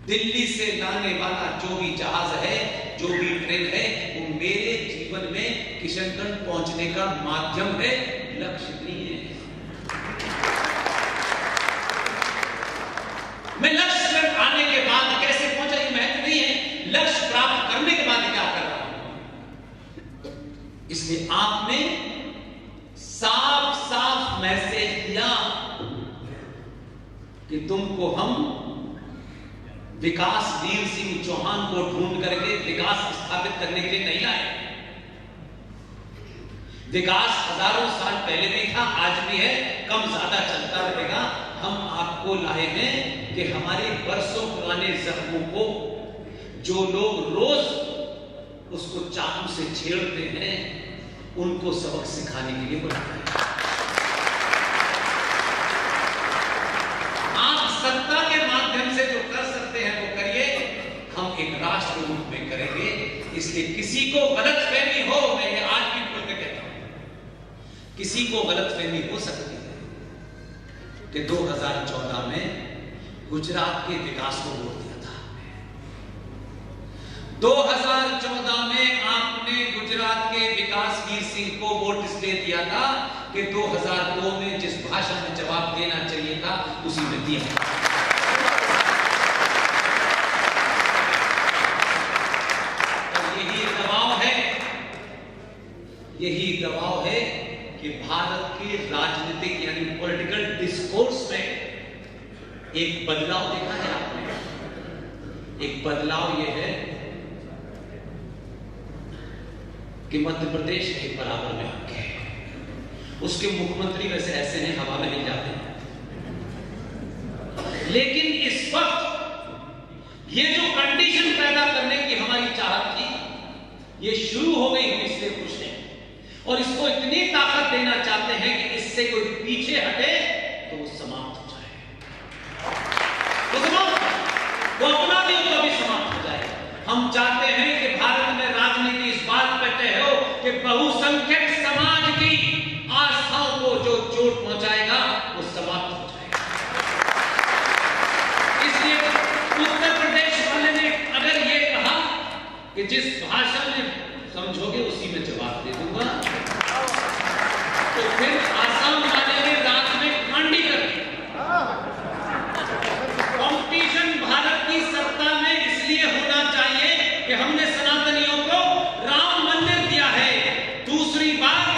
दिल्ली से लाने वाला जो भी जहाज है, जो भी ट्रेन है, वो मेरे जीवन में किशनगढ़ पहुंचने का माध्यम है, लक्ष्य नहीं है। मैं लक्ष्य आने के बाद कैसे पहुंचा ये महत्व नहीं है, लक्ष्य प्राप्त करने के बाद क्या कर रहा हूं। इसलिए आपने साफ साफ मैसेज दिया कि तुमको हम विकासवीर सिंह चौहान को ढूंढ करके विकास स्थापित करने के लिए नहीं लाए। विकास हजारों साल पहले भी था, आज भी है, कम ज्यादा चलता रहेगा। हम आपको लाए हैं कि हमारे बरसों पुराने जख्मों को जो लोग रोज उसको चाकू से छेड़ते हैं, उनको सबक सिखाने के लिए बुलाया है। आप सत्ता के माध्यम से जो कर सकते हैं वो करिए, एक राष्ट्र रूप में करेंगे। इसलिए किसी को गलतफहमी हो, मैं ये आज भी खुल के कहता हूं, किसी को गलतफहमी हो सकती है कि 2014 में गुजरात के विकास को वोट दिया था। 2014 में आपने गुजरात के विकास वीर सिंह को वोट इसलिए दिया था कि 2002 में जिस भाषा में जवाब देना चाहिए था उसी में दिया। यही दबाव है कि भारत के राजनीतिक यानी पॉलिटिकल डिस्कोर्स में एक बदलाव देखा है आपने। एक बदलाव यह है कि मध्य प्रदेश एक बराबर में आके है, उसके मुख्यमंत्री वैसे ऐसे हैं, हवा में हिल जाते हैं। लेकिन इस वक्त ये जो कंडीशन पैदा करने की हमारी चाहत थी, ये शुरू हो गई। हम इससे खुश हैं और इसको इतनी ताकत देना चाहते हैं कि इससे कोई पीछे हटे तो वो समाप्त हो जाए, वो अपना भी तो भी समाप्त हो जाए। हम चाहते हैं कि भारत में राजनीति इस बात पर तय हो कि बहुसंख्यक समाज की आस्थाओं को जो चोट पहुंचाएगा वो समाप्त हो जाएगा। इसलिए उत्तर प्रदेश वाले ने अगर ये कहा कि जिस भाषा में समझोगे उसी में जवाब दे दूंगा, तो फिर आसाम वाले ने रात में कांडी कर दी। कॉम्पिटिशन भारत की सत्ता में इसलिए होना चाहिए कि हमने सनातनियों को राम मंदिर दिया है। दूसरी बात,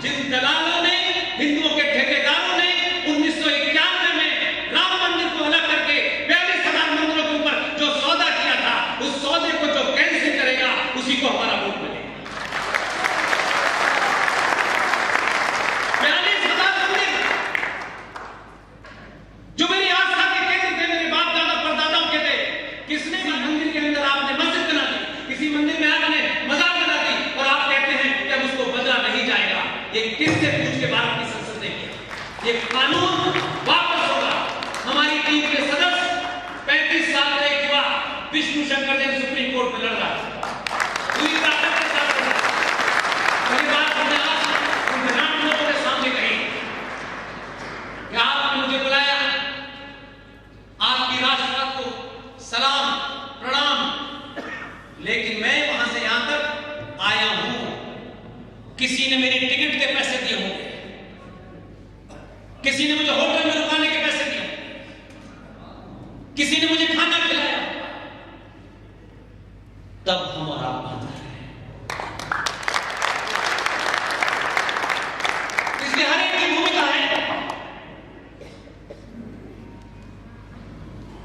जिन दलालों ने, हिंदुओं के ठेकेदारों ने 1991 में राम मंदिर को अलग करके 42,000 मंदिरों के ऊपर जो सौदा किया था, उस सौदे को जो कैंसिल करेगा उसी को हमारा वोट मिलेगा। 42,000 मंदिर जो मेरी आस्था के केंद्र थे, मेरे बाप दादा परदादाओं के थे, किसने भी मंदिर के अंदर आपने मस्जिद बना दी, किसी मंदिर में आपने मजार बना दी और आप कहते हैं कि अब उसको बदला नहीं जाएगा। ये किससे पूछ के भारत की संसद ने किया? ये कानून वापस होगा। हमारी टीम के सदस्य 35 साल का एक युवा विष्णु शंकर देव सुप्रीम कोर्ट में लड़ रहा है, पूरी ताकत के साथ लड़ रहा है। मेरी बात हमने आज उन लोगों के सामने कही कि आपने मुझे बुलाया, आपकी राष्ट्रवाद को सलाम प्रणाम, लेकिन मैं वहां से यहां तक आया हूं, किसी ने मेरे टिकट के पैसे दिए होंगे, किसी ने मुझे होटल में रुकाने के पैसे दिए, किसी ने मुझे खाना खिलाया, तब हम और आप बात कर रहे हैं। इसलिए हर एक की भूमिका है।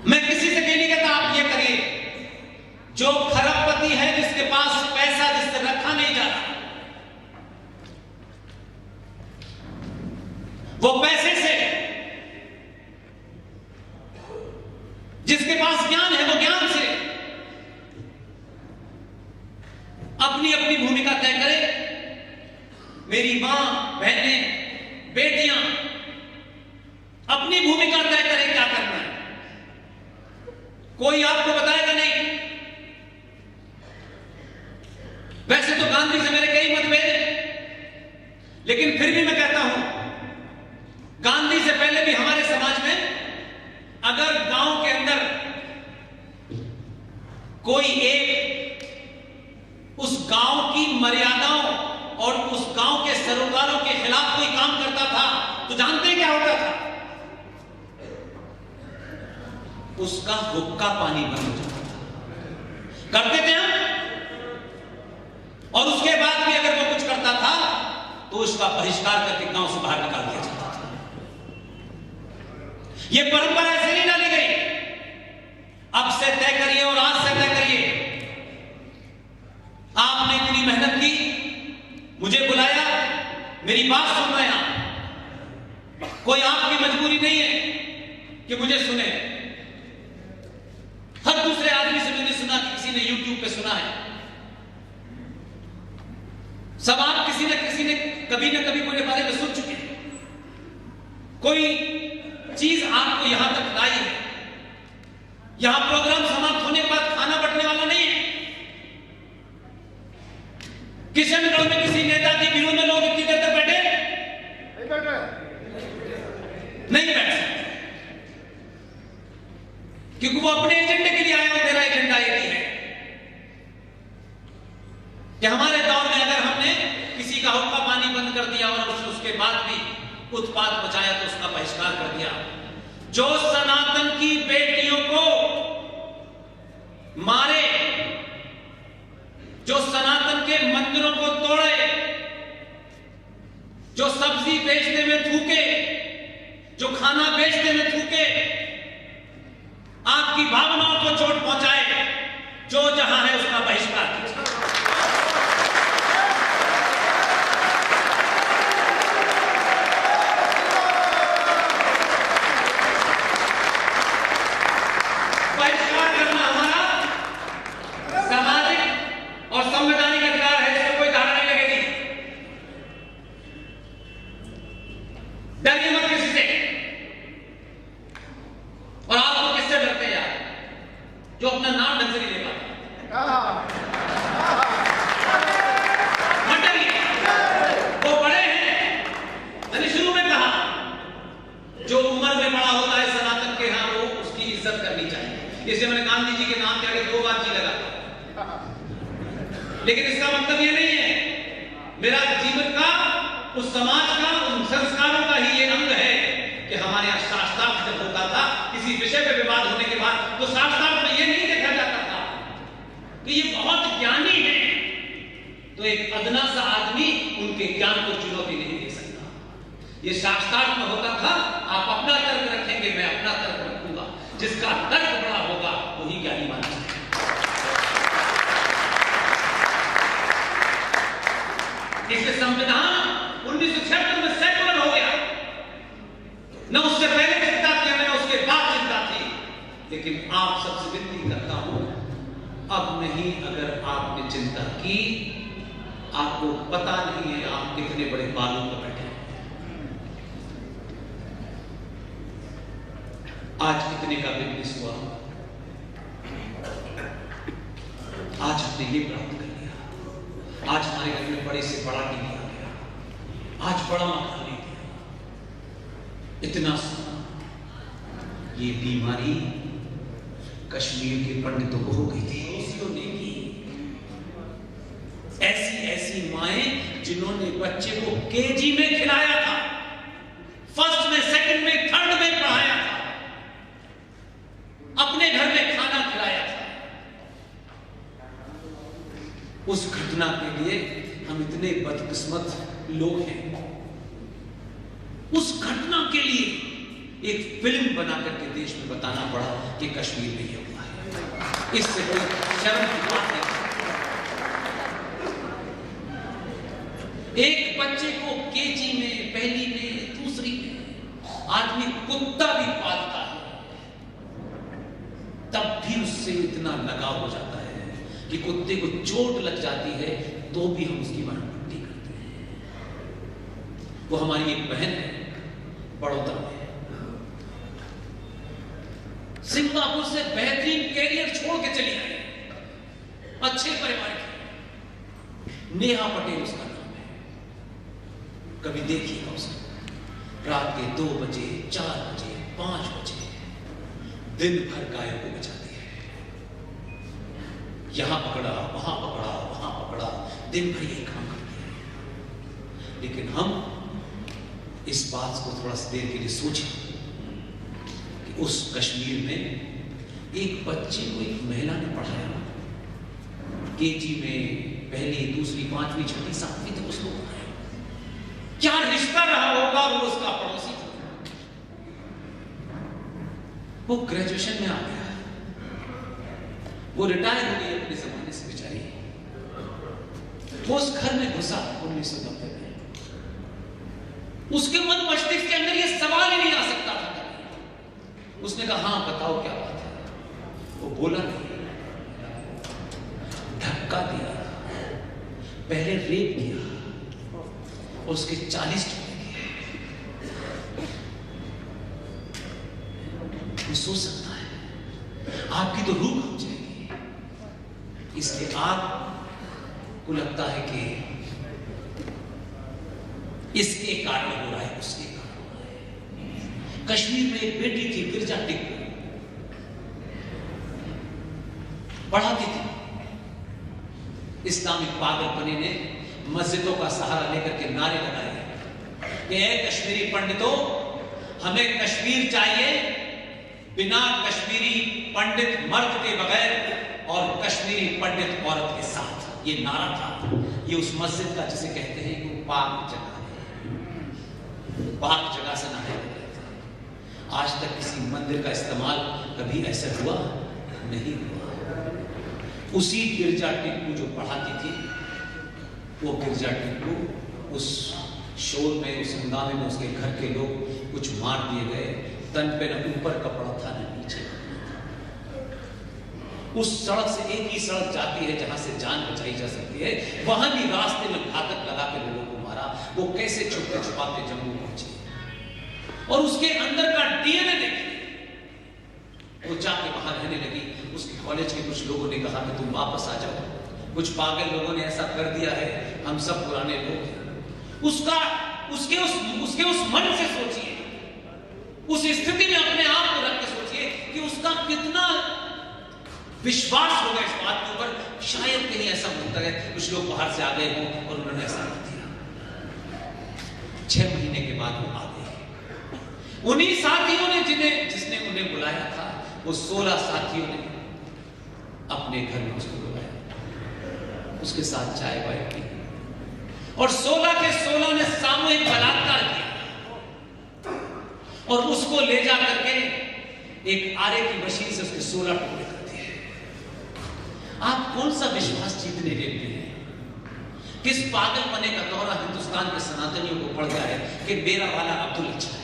मैं किसी से ये नहीं कहता आप ये करिए। जो खरबपति है, जिसके पास पैसा जिससे रखा नहीं जाता, वो पैसे से, जिसके पास ज्ञान है वो ज्ञान से अपनी अपनी भूमिका तय करे। मेरी मां, बहनें, बेटियां अपनी भूमिका तय करें क्या करना है। कोई आपको बताएगा नहीं। वैसे तो गांधी से मेरे कई मतभेद हैं, लेकिन फिर भी मैं कहता हूं, गांधी से पहले भी हमारे समाज में अगर गांव के अंदर कोई एक उस गांव की मर्यादाओं और उस गांव के सरोकारों के खिलाफ कोई काम करता था, तो जानते हैं क्या होता था? उसका हुक्का पानी बन जाता था। करते थे हम। और उसके बाद भी अगर वो कुछ करता था तो उसका बहिष्कार करके गांव से बाहर निकाल दिया जाता था। ये परंपरा ऐसे नहीं डाली गई। अब से तय करिए और आज से तय करिए। आपने इतनी मेहनत की, मुझे बुलाया, मेरी बात सुन रहे हैं। कोई आपकी मजबूरी नहीं है कि मुझे सुने। हर दूसरे आदमी से मैंने सुना कि किसी ने YouTube पे सुना है। सब आप किसी ने कभी ना कभी मेरे बारे में सुन चुके हैं। कोई चीज आपको यहां तक लाई है। यहां प्रोग्राम समाप्त होने के बाद खाना बंटने वाला नहीं क्योंकि वो अपने एजेंडे के लिए आया और मेरा एजेंडा एक ही है कि हमारे दौर में अगर हमने किसी का हुक्का पानी बंद कर दिया और उसके बाद भी उत्पात मचाया तो उसका बहिष्कार कर दिया। जो सनातन की बेटियों को मारे, जो सनातन के मंदिरों को तोड़े, जो सब्जी बेचने में थूके, जो खाना बेचने में थूके, आपकी भावनाओं को चोट पहुंचाए, जो जहां है उसका बहिष्कार कीजिए। बहिष्कार करना हमारा सामाजिक और संवैधानिक अधिकार है, इसमें कोई धारा नहीं लगेगी। डरिए मत किसी से। और आप तो किससे डरते हैं यार, जो अपना नाम ढंग से नहीं ले पाता। मत डरिए, वो बड़े हैं। मैंने शुरू में कहा जो उम्र में बड़ा होता है सनातन के यहां वो उसकी इज्जत करनी चाहिए। इसलिए मैंने गांधी जी के नाम के आगे 2 बार जी लगा। लेकिन इसका मतलब ये नहीं है, मेरा जीवन का, उस समाज का, उन संस्कारों का ही ये अंग है कि हमारे यहां शास्त्रार्थ जब होता था, किसी विषय पे विवाद होने के बाद, तो शास्त्रार्थ में ये नहीं देखा जाता था कि ये बहुत ज्ञानी है, तो एक अदना सा आदमी उनके ज्ञान को चुनौती नहीं दे सकता। ये शास्त्रार्थ में होता था, आप अपना तर्क रखेंगे, मैं अपना तर्क रखूंगा, जिसका तर्क बड़ा होगा वही ज्ञानी माना जाएगा। इसलिए संविधान 1976 में सेकुलर हो गया। न उससे पहले चिंता थी, न उसके बाद चिंता थी। लेकिन आप सबसे विनती करता हूं, अब नहीं, अगर आपने चिंता की, आपको पता नहीं है आप कितने बड़े बालों पर बैठे। आज कितने का बिजनेस हुआ, आज हमने ये प्राप्त कर लिया, आज हमारे घर में बड़े से बड़ा टीवी आ गया, आज बड़ा मकान ले दिया, इतना सोना। ये बीमारी कश्मीर के पंडितों को हो गई थी, रूसियों ने की। ऐसी ऐसी माएं जिन्होंने बच्चे को केजी में खिलाया था, फर्स्ट में, सेकंड में, थर्ड में पढ़ाया था, अपने घर में खाना खिलाया था। उस घटना के लिए हम इतने बदकिस्मत लोग हैं। उस घटना के लिए एक फिल्म बना करके देश में बताना पड़ा कि कश्मीर में ये हुआ है। इससे कोई शर्म की बात नहीं। एक बच्चे को केजी में, पहली में, दूसरी में, आदमी कुत्ता भी पालता है, तब भी उससे इतना लगाव हो जाता है कि कुत्ते को चोट लग जाती है तो भी हम उसकी मरम्मती करते हैं। वो हमारी एक बहन है, बड़ौदा में, सिंगापुर से बेहतरीन कैरियर छोड़ के चली आई, अच्छे परिवार की, नेहा पटेल उसका नाम है। कभी देखिएगा उसको, रात के 2 बजे, 4 बजे, 5 बजे दिन भर गायों को बचाती है, यहां पकड़ा, वहां पकड़ा, वहां पकड़ा, दिन भर ये काम करती है। लेकिन हम इस बात को थोड़ा सी देर के लिए सोचें कि उस कश्मीर में एक बच्चे को एक महिला ने पढ़ाया, केजी में, पहली, दूसरी, 5वीं, 6वीं, 7वीं तक उसको पढ़ाया। क्या रिश्ता रहा होगा, वो उसका पड़ोसी था, वो ग्रेजुएशन में आ गया, वो रिटायर हो गई अपने जमाने से बेचारी। वो उस घर में घुसा 1990 में, उसके मन मस्तिष्क के अंदर ये सवाल ही नहीं आ सकता था। उसने कहा हाँ बताओ क्या बात है। वो बोला नहीं, धक्का दिया, पहले रेप किया और उसके 40 टुकड़े किए। वो सोच सकता है आपकी तो रूह खो जाएगी, इसलिए आपको लगता है कि इसके कारण हो रहा है, उसके कारण हो रहा है। कश्मीर में एक बेटी थी गिरजा टिक्कू, पढ़ाती थी। इस्लामिक पागलपने ने मस्जिदों का सहारा लेकर के नारे लगाए कि ऐ कश्मीरी पंडितों, हमें कश्मीर चाहिए बिना कश्मीरी पंडित मर्द के बगैर और कश्मीरी पंडित औरत के साथ। ये नारा था। ये उस मस्जिद का जिसे कहते हैं कि वो पाक जगह है, पाक जगह से नारे लगे थे। आज तक किसी मंदिर का इस्तेमाल कभी ऐसा हुआ नहीं हुआ। उसी गिरजा टिक्कू जो पढ़ाती थी, वो गिरजा टिक्कू उस शोर में, उस हंगामे में उसके घर के लोग कुछ मार दिए गए। तन पे न ऊपर कपड़ा था न नीचे। उस सड़क से एक ही सड़क जाती है जहां से जान बचाई जा सकती है, वहां भी रास्ते में घातक लगा के लोगों को मारा। वो कैसे छुपते छुपाते जम्मू पहुंचे और उसके अंदर का डीएनए देखिए। वो जाके वहां रहने लगी। उसके कॉलेज के कुछ लोगों ने कहा कि तुम वापस आ जाओ, कुछ पागल लोगों ने ऐसा कर दिया है, हम सब पुराने लोग हैं। उसके उस मन से सोचिए, उस स्थिति में अपने आप को रख के सोचिए कि उसका कितना विश्वास होगा इस बात के ऊपर। शायद कहीं ऐसा होता है कुछ लोग बाहर से आ गए हों और उन्होंने ऐसा कर दिया। 6 महीने के बाद वो आ गए। उन्हीं साथियों ने जिसने उन्हें बुलाया था, वो 16 साथियों ने अपने घर में उसको बुलाया, उसके साथ चाय वाय पी और 16 के 16 ने सामूहिक बलात्कार किया और उसको ले जा करके एक आरे की मशीन से उसके 16 टुकड़े कर दिए। आप कौन सा विश्वास जीतने देते हैं? किस पागलपने का दौरा हिंदुस्तान के सनातनियों को पड़ गया है कि मेरा वाला अब्दुल अच्छा है।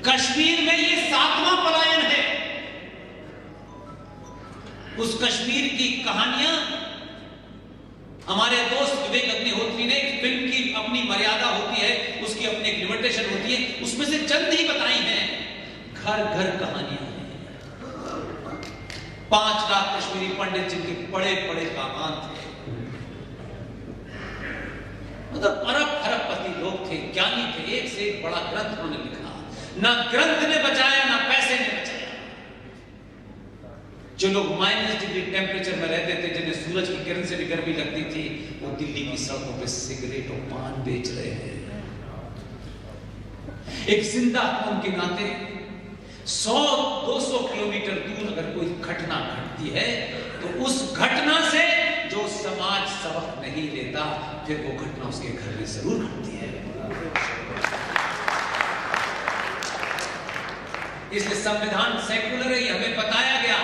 कश्मीर में ये 7वां पलायन है। उस कश्मीर की कहानियां हमारे दोस्त विवेक अग्निहोत्री ने, एक फिल्म की अपनी मर्यादा होती है, उसकी अपनी एक लिमिटेशन होती है, उसमें से चंद ही बताई हैं। घर घर कहानियां हैं। 5 लाख कश्मीरी पंडित जिनके बड़े बड़े कामान थे, मतलब अरब खरबपति लोग थे, ज्ञानी थे, एक से एक बड़ा ग्रंथ उन्होंने लिखा। ना ग्रंथ ने बचाया, ना पैसे ने बचाया। जो लोग -डिग्री टेम्परेचर में रहते थे, जिन्हें सूरज की किरण से भी गर्मी लगती थी, वो दिल्ली की सड़कों पे सिगरेट और पान बेच रहे हैं। एक जिंदा कौम के नाते 100-200 किलोमीटर दूर अगर कोई घटना घटती है तो उस घटना से जो समाज सबक नहीं लेता, फिर वो घटना उसके घर में जरूर घटती है। इसलिए संविधान सेकुलर है, हमें बताया गया,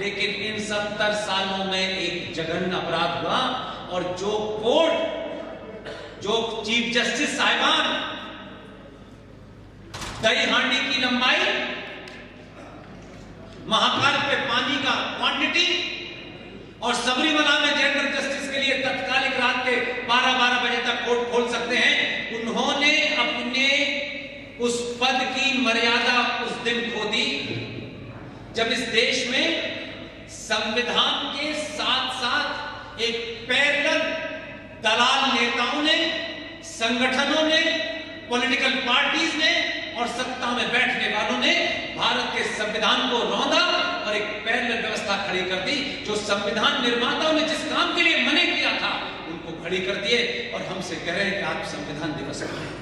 लेकिन इन 70 सालों में एक जघन्य अपराध हुआ और जो चीफ जस्टिस साहिबान दही हांडी की लंबाई, महाकाल पे पानी का क्वांटिटी और सबरीमला में जेंडर जस्टिस के लिए तत्कालिक रात के 12-12 बजे तक कोर्ट खोल सकते हैं, उन्होंने अपने उस पद की मर्यादा उस दिन खो दी जब इस देश में संविधान के साथ साथ एक पैरेलल दलाल नेताओं ने, संगठनों ने, पॉलिटिकल पार्टीज ने और सत्ता में बैठने वालों ने भारत के संविधान को रौंदा और एक पैरेलल व्यवस्था खड़ी कर दी। जो संविधान निर्माताओं ने जिस काम के लिए मने किया था, उनको खड़ी कर दिए और हमसे कह रहे हैं कि आप संविधान दिवस मनाएं।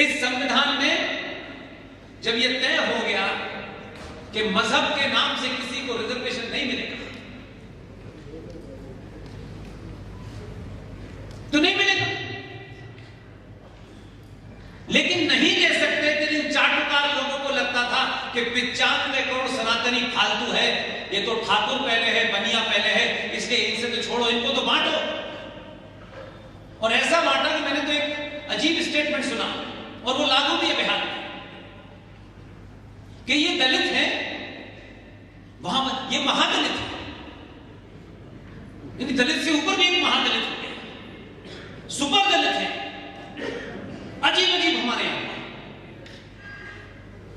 इस संविधान में जब यह तय हो गया कि मजहब के नाम से किसी को रिजर्वेशन नहीं मिलेगा, तो नहीं मिलेगा, लेकिन नहीं दे सकते थे। इन चाटुकार लोगों को लगता था कि 95 करोड़ सनातनी फालतू है, ये तो ठाकुर पहले है, बनिया पहले है, इसलिए इनसे तो छोड़ो, इनको तो बांटो। और ऐसा बांटा कि मैंने तो एक अजीब स्टेटमेंट सुना और वो लागू भी है बिहार में कि ये दलित है, वहां ये महादलित है, यानी दलित से ऊपर भी एक महादलित हो गया, सुपर दलित है। अजीब अजीब हमारे यहां।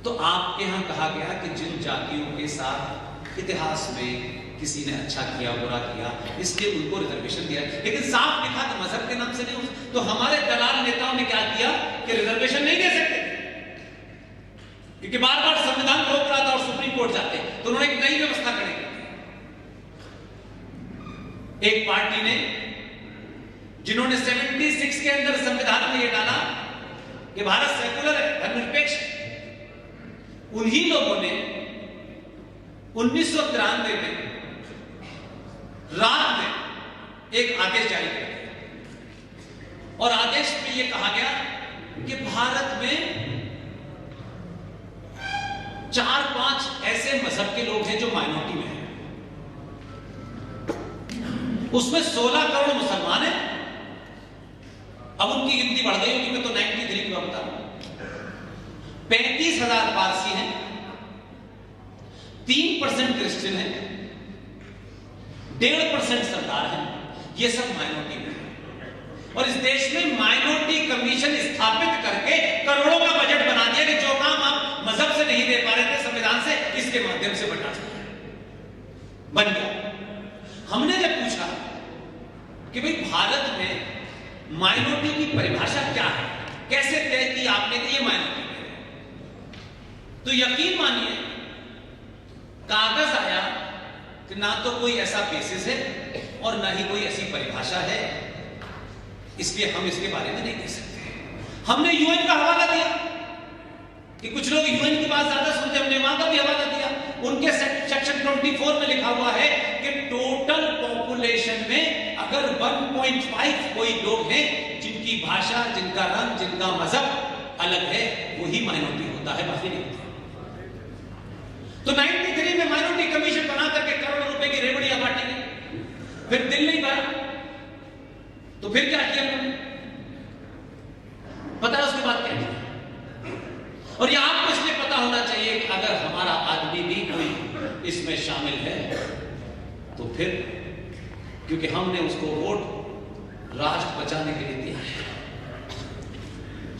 तो आपके यहां कहा गया कि जिन जातियों के साथ इतिहास में किसी ने अच्छा किया बुरा किया इसलिए उनको रिजर्वेशन दिया, लेकिन साफ लिखा कि मजहब के नाम से नहीं। तो हमारे दलाल नेताओं ने क्या किया कि रिजर्वेशन नहीं दे सकते, क्योंकि बार बार संविधान रोक रहा था और सुप्रीम कोर्ट जाते, तो उन्होंने एक नई व्यवस्था करी। एक पार्टी ने, जिन्होंने 76 के अंदर संविधान में यह डाला कि भारत सेकुलर है, धर्मनिरपेक्ष, उन्हीं लोगों ने 1993 में रात में एक आदेश जारी कर दिया और आदेश में यह कहा गया कि भारत में 4-5 ऐसे मजहब के लोग हैं जो माइनॉरिटी में हैं, उसमें 16 करोड़ मुसलमान हैं। अब उनकी गिनती बढ़ गई होगी, मैं तो 93 का बता रहा हूं। 35,000 पारसी हैं, 3% क्रिश्चियन हैं, 1.5% सरदार हैं, ये सब माइनॉरिटी में हैं। और इस देश में माइनॉरिटी कमीशन स्थापित करके करोड़ों का बजट बना दिया कि जो काम आप मजहब से नहीं दे पा रहे थे संविधान से, इसके माध्यम से बटा बन गया। हमने जब पूछा कि भाई भारत में माइनॉरिटी की परिभाषा क्या है, कैसे तय की आपने कि ये माइनॉरिटी है, तो यकीन मानिए कागज आया कि ना तो कोई ऐसा बेसिस है और ना ही कोई ऐसी परिभाषा है, इसलिए हम इसके बारे में नहीं कह सकते। हमने यूएन का हवाला दिया कि कुछ लोग यूएन की बात ज्यादा सुनते, हमने वहां का भी हवाला दिया। उनके सेक्शन 24 में लिखा हुआ है कि टोटल पॉपुलेशन में अगर 1.5 कोई लोग हैं जिनकी भाषा, जिनका रंग, जिनका मजहब अलग है, वही माइनॉरिटी होता है, बाकी नहीं होता। तो 93 में माइनॉरिटी कमीशन बना करके करोड़ों रुपए की रेवड़ियां बांटी गई, फिर दिल नहीं भरा, तो फिर क्या किया उन्होंने पता है उसके बाद क्या किया। और यह आपको इसलिए पता होना चाहिए कि अगर हमारा आदमी भी कोई इसमें शामिल है तो फिर, क्योंकि हमने उसको वोट राष्ट्र बचाने के लिए दिया है,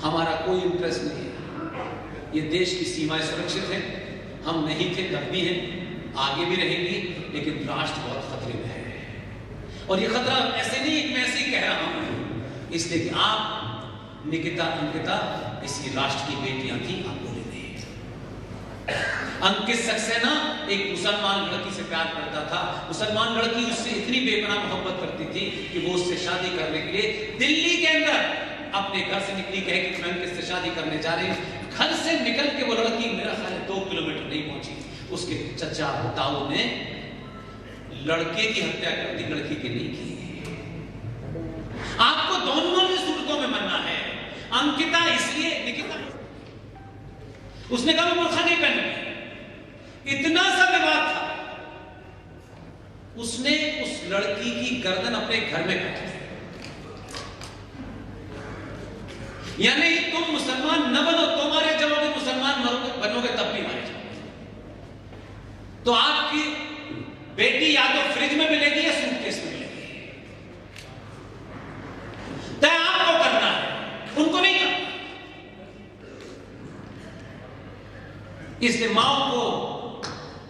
हमारा कोई इंटरेस्ट नहीं है, ये देश की सीमाएं सुरक्षित है, हम नहीं थे तब भी हैं, आगे भी रहेंगी, लेकिन राष्ट्र बहुत खतरे में है। और ये खतरा ऐसे नहीं, मैं ऐसे ही कह रहा हूं इसलिए कि आप निकिता अंकिता इसी राष्ट्र की बेटियां थी, आप बोले नहीं। अंकित सक्सेना एक मुसलमान लड़की से प्यार करता था, मुसलमान लड़की उससे इतनी बेपनाह मोहब्बत करती थी कि वो उससे शादी करने के लिए दिल्ली के अंदर अपने घर से निकली, कहे कि मैं अंकित से शादी करने जा रही हूं। घर से निकल के वो लड़की मेरा ख्याल है 2 किलोमीटर नहीं पहुंची, उसके चचा ताऊ ने लड़के की हत्या कर दी, लड़की की नहीं की। आपको दोनों ही सूरतों में मरना है। अंकिता इसलिए, निकिता उसने कहा मैं बुर्खा नहीं पहनूंगी, इतना सा विवाद था, उसने उस लड़की की गर्दन अपने घर में काटी। यानी तुम मुसलमान न बनो, तुम्हारे जाओगे मुसलमान बनोगे तब भी मारे जाओगे। तो आपकी बेटी या तो फ्रिज में मिलेगी या सूटकेस में मिलेगी, तय आपको करना है, उनको नहीं करना। इसलिए माओ को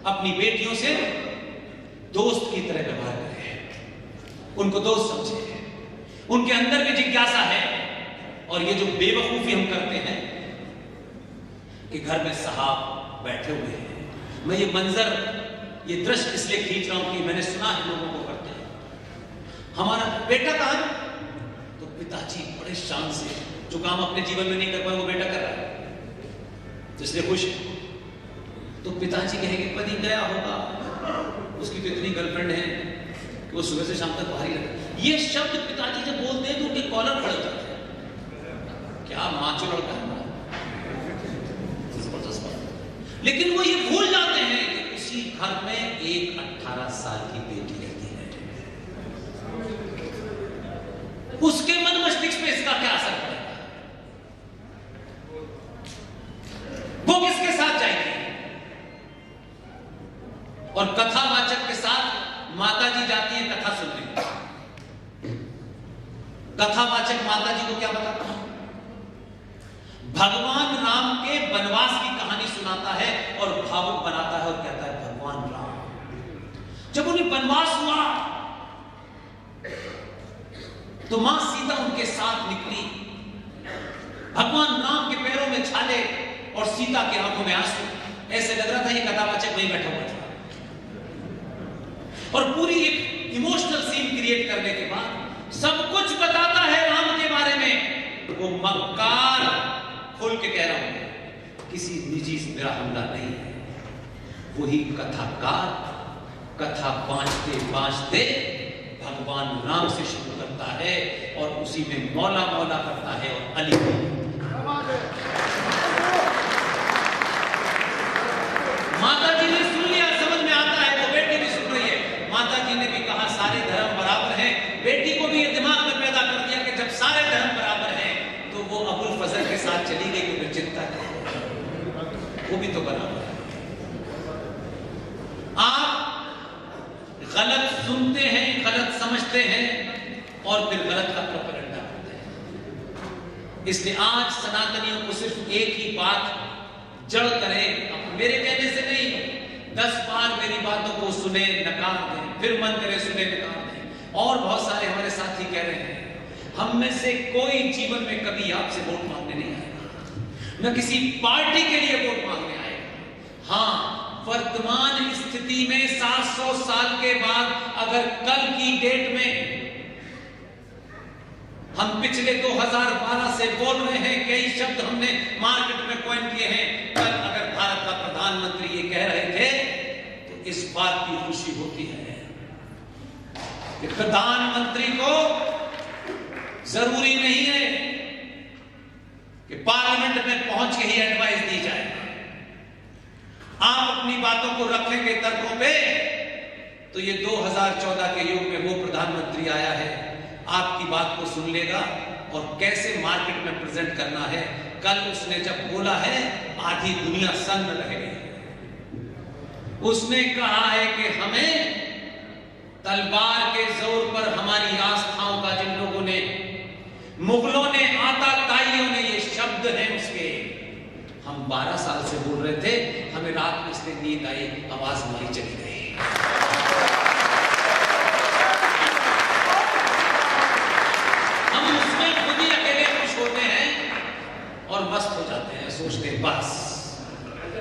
अपनी बेटियों से दोस्त की तरह व्यवहार करें, उनको दोस्त समझे, उनके अंदर भी जिज्ञासा है। और ये जो बेवकूफी हम करते हैं कि घर में साहब बैठे हुए हैं, मैं ये मंजर, ये दृश्य इसलिए खींच रहा हूं कि मैंने सुना है लोगों को करते हैं। हमारा बेटा कहां है, तो पिताजी बड़े शान से जो काम अपने जीवन में नहीं कर पाए वो बेटा कर रहा है, तो इसलिए खुश है। तो पिताजी कहेंगे पति गया होगा, उसकी तो इतनी गर्लफ्रेंड है कि वो सुबह से शाम तक बाहर ही रहता। ये शब्द पिताजी जब बोलते हैं तो उनके कॉलर खड़े हो जाते हैं, क्या माचो लड़का है। लेकिन वो ये भूल जाते हैं कि उसी घर में एक 18 साल की बेटी रहती है, उसके मन मस्तिष्क पे इसका क्या असर पड़ेगा, वो किसके साथ जाएगी। और कथावाचक के साथ माता जी जाती है कथा सुनने, कथावाचक माता जी को क्या बताता है, भगवान राम के वनवास की कहानी सुनाता है और भावुक बनाता है और कहता है भगवान राम जब उन्हें वनवास हुआ तो मां सीता उनके साथ निकली। भगवान राम के पैरों में छाले और सीता के आंखों में आंसू। ऐसे लग रहा था ये कथावाचक वहीं बैठा हुआ था। और पूरी एक इमोशनल सीन क्रिएट करने के बाद सब कुछ बताता है राम के बारे में। वो मक्कार खोल के कह रहा हूं किसी निजी से मेरा हमला नहीं है। वही कथाकार कथा बांचते बांचते भगवान राम से शुरू करता है और उसी में मौला मौला करता है और अली माता जी ने सुन लिया, समझ में आता है, तो बेटी भी सुन रही है। माता जी ने भी कहा सारे धर्म बराबर हैं। बेटी को भी ये दिमाग में पैदा कर दिया कि जब सारे धर्म बराबर हैं तो वो अबुल फजल के साथ चली गई तो फिर चिंता है, वो भी तो बराबर है। आप गलत सुनते हैं, गलत समझते हैं और फिर गलत का प्रोपेगेंडा करते हैं। इसलिए आज सनातनियों को सिर्फ एक ही बात जड़ करें, मेरे कहने से नहीं, 10 बार मेरी बातों को सुने नकार दें, फिर मन करे सुने नकार दें। और बहुत सारे हमारे साथी कह रहे हैं हम में से कोई जीवन में कभी आपसे वोट मांगने नहीं आएगा, न किसी पार्टी के लिए वोट मांगने आएगा। हाँ, वर्तमान स्थिति में 700 साल के बाद अगर कल की डेट में हम पिछले 2012 से बोल रहे हैं, कई शब्द हमने मार्केट में कॉइन किए हैं, कल अगर भारत का प्रधानमंत्री ये कह रहे थे तो इस बात की खुशी होती है कि प्रधानमंत्री को जरूरी नहीं है कि पार्लियामेंट में पहुंच के ही एडवाइस दी जाए। आप अपनी बातों को रखेंगे तर्कों पे तो ये 2014 के युग में वो प्रधानमंत्री आया है, आपकी बात को सुन लेगा और कैसे मार्केट में प्रेजेंट करना है। कल उसने जब बोला है आधी दुनिया संग रह गई। उसने कहा है कि हमें तलवार के जोर पर हमारी आस्थाओं का, जिन लोगों ने, मुगलों ने, आताताइयों ने, ये शब्द हैं उसके, हम 12 साल से बोल रहे थे, हमें रात में इसलिए नींद आई, आवाज हमारी चली गई। हम उसमें खुद ही अकेले खुश होते हैं और मस्त हो जाते हैं, सोचते हैं बस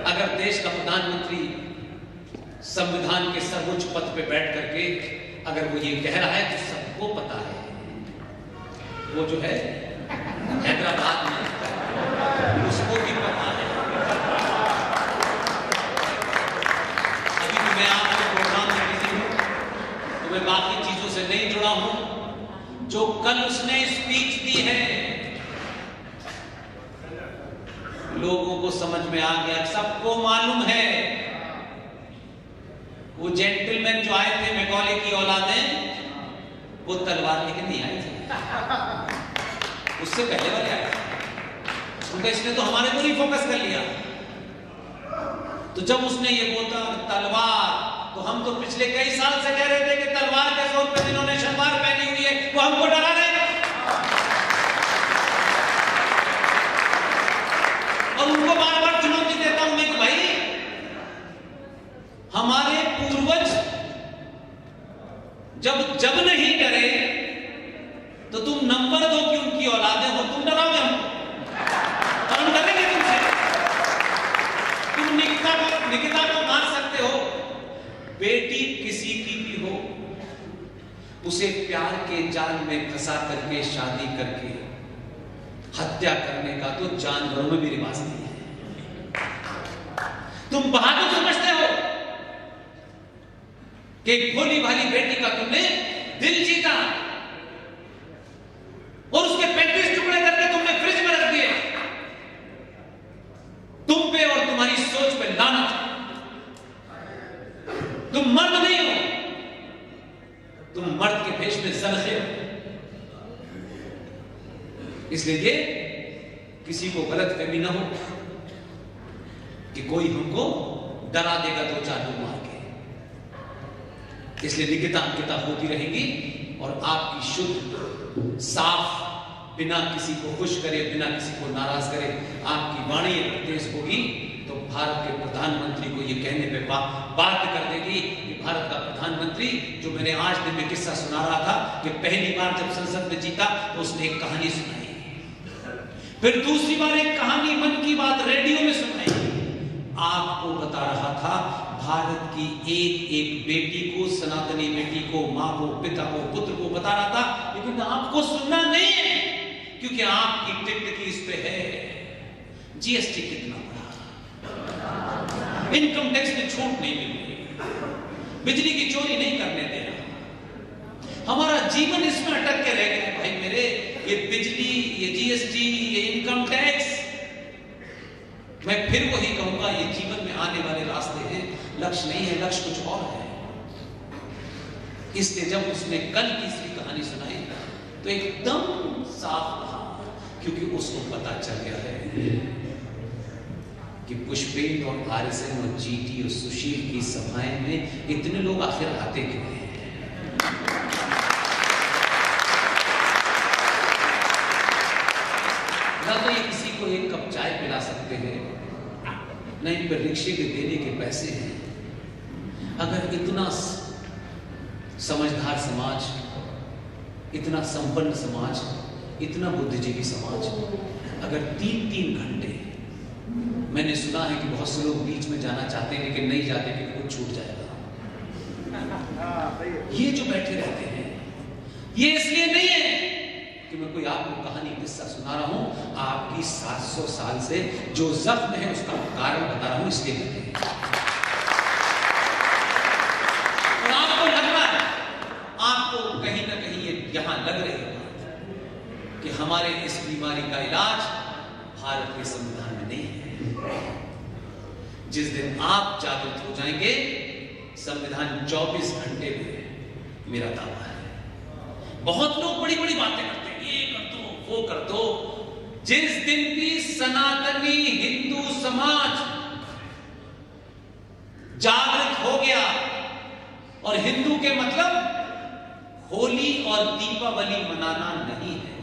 अगर देश का प्रधानमंत्री संविधान के सर्वोच्च पद पे बैठ करके अगर वो ये कह रहा है तो सबको पता है। वो जो है हैदराबाद में, उसको भी पता है। अभी तो मैं आपके प्रोग्राम में बिजी हूं तो मैं बाकी चीजों से नहीं जुड़ा हूं। जो कल उसने स्पीच दी है लोगों को समझ में आ गया, सबको मालूम है। वो जेंटलमैन जो आए थे मैकॉले की औलादें, वो तलवार लेके नहीं आए थे, उससे पहले वाले आए थे। उनका इसने तो हमारे को नहीं फोकस कर लिया। तो जब उसने ये बोला तलवार, तो हम तो पिछले कई साल से कह रहे थे कि तलवार के जोर पे जिन्होंने शलवार पहनी हुई है वो हमको डरा रहे हैं और उनको बार बार चुनौती देता हूं मैं कि भाई हमारे पूर्वज जब नहीं डरे तो तुम नंबर दो कि उनकी औलादें हो, तुम डराओगे हमको और हम डरेंगे तुमसे। तुम निकिता को मार सकते हो, बेटी किसी की भी हो उसे प्यार के जाल में फंसा करके शादी करके हत्या करने का तो जानवरों में भी रिवाज नहीं है। तुम बहादुर समझते हो कि एक भोली भाली बेटी का तुमने दिल जीता और उसके 35 टुकड़े करके तुमने फ्रिज में रख दिए। तुम पे और तुम्हारी सोच पे लानत। तुम मर्द नहीं हो, तुम मर्द के भेष में ज़लख़े हो। इसलिए किसी को गलत फहमी ना हो कि कोई हमको डरा देगा 2-4 लोग मार के। इसलिए लिखिता अंकिता होती रहेंगी और आपकी शुद्ध साफ, बिना किसी को खुश करे, बिना किसी को नाराज करे, आपकी वाणी तेज होगी तो भारत के प्रधानमंत्री को ये कहने पे बाध्य कर देगी कि भारत का प्रधानमंत्री, जो मैंने आज दिन में किस्सा सुना रहा था कि पहली बार जब संसद में जीता तो उसने एक कहानी सुनाई, फिर दूसरी बार एक कहानी मन की बात रेडियो में सुनाई, आपको बता रहा था भारत की एक एक बेटी को, सनातनी बेटी को, मां को, पिता को, पुत्र को बता रहा था, लेकिन आपको सुनना नहीं है क्योंकि आपकी टिकट की इस पे है जीएसटी कितना बढ़ा, इनकम टैक्स में छूट नहीं मिल रही, बिजली की चोरी नहीं करने दे रहा, हमारा जीवन इसमें अटक के रह गया भाई मेरे। ये बिजली, ये जीएसटी, ये इनकम टैक्स, मैं फिर वही कहूंगा, ये जीवन में आने वाले रास्ते हैं, लक्ष्य नहीं है, लक्ष्य कुछ और है। इसलिए जब उसने कल तीसरी कहानी सुनाई तो एकदम साफ कहा, क्योंकि उसको पता चल गया है कि पुष्पेंद्र और आरएसएन और जीटी और सुशील की सभाएं में इतने लोग आखिर आते क्यों हैं। ना तो ये किसी को एक कप चाय पिला सकते हैं, न इन पर रिक्शे के देने के पैसे हैं। अगर इतना समझदार समाज, इतना संपन्न समाज, इतना बुद्धिजीवी समाज, अगर 3-3 घंटे, मैंने सुना है कि बहुत से लोग बीच में जाना चाहते हैं लेकिन नहीं जाते क्योंकि कुछ छूट जाएगा, ये जो बैठे रहते हैं, ये इसलिए नहीं है कि मैं कोई आपको कहानी किस्सा सुना रहा हूं, आपकी 700 साल से जो जख्म है उसका कारण बता रहा हूं, इसलिए बैठे हैं। और आपको लग रहा है, आपको कहीं ना कहीं ये यहां लग रही है कि हमारे इस बीमारी का इलाज भारत के संविधान में नहीं है। जिस दिन आप जागृत हो जाएंगे, संविधान 24 घंटे में, मेरा दावा है। बहुत लोग बड़ी बड़ी बातें करते हैं, ये कर दो, वो कर दो। जिस दिन भी सनातनी हिंदू समाज जागृत हो गया, और हिंदू के मतलब होली और दीपावली मनाना नहीं है,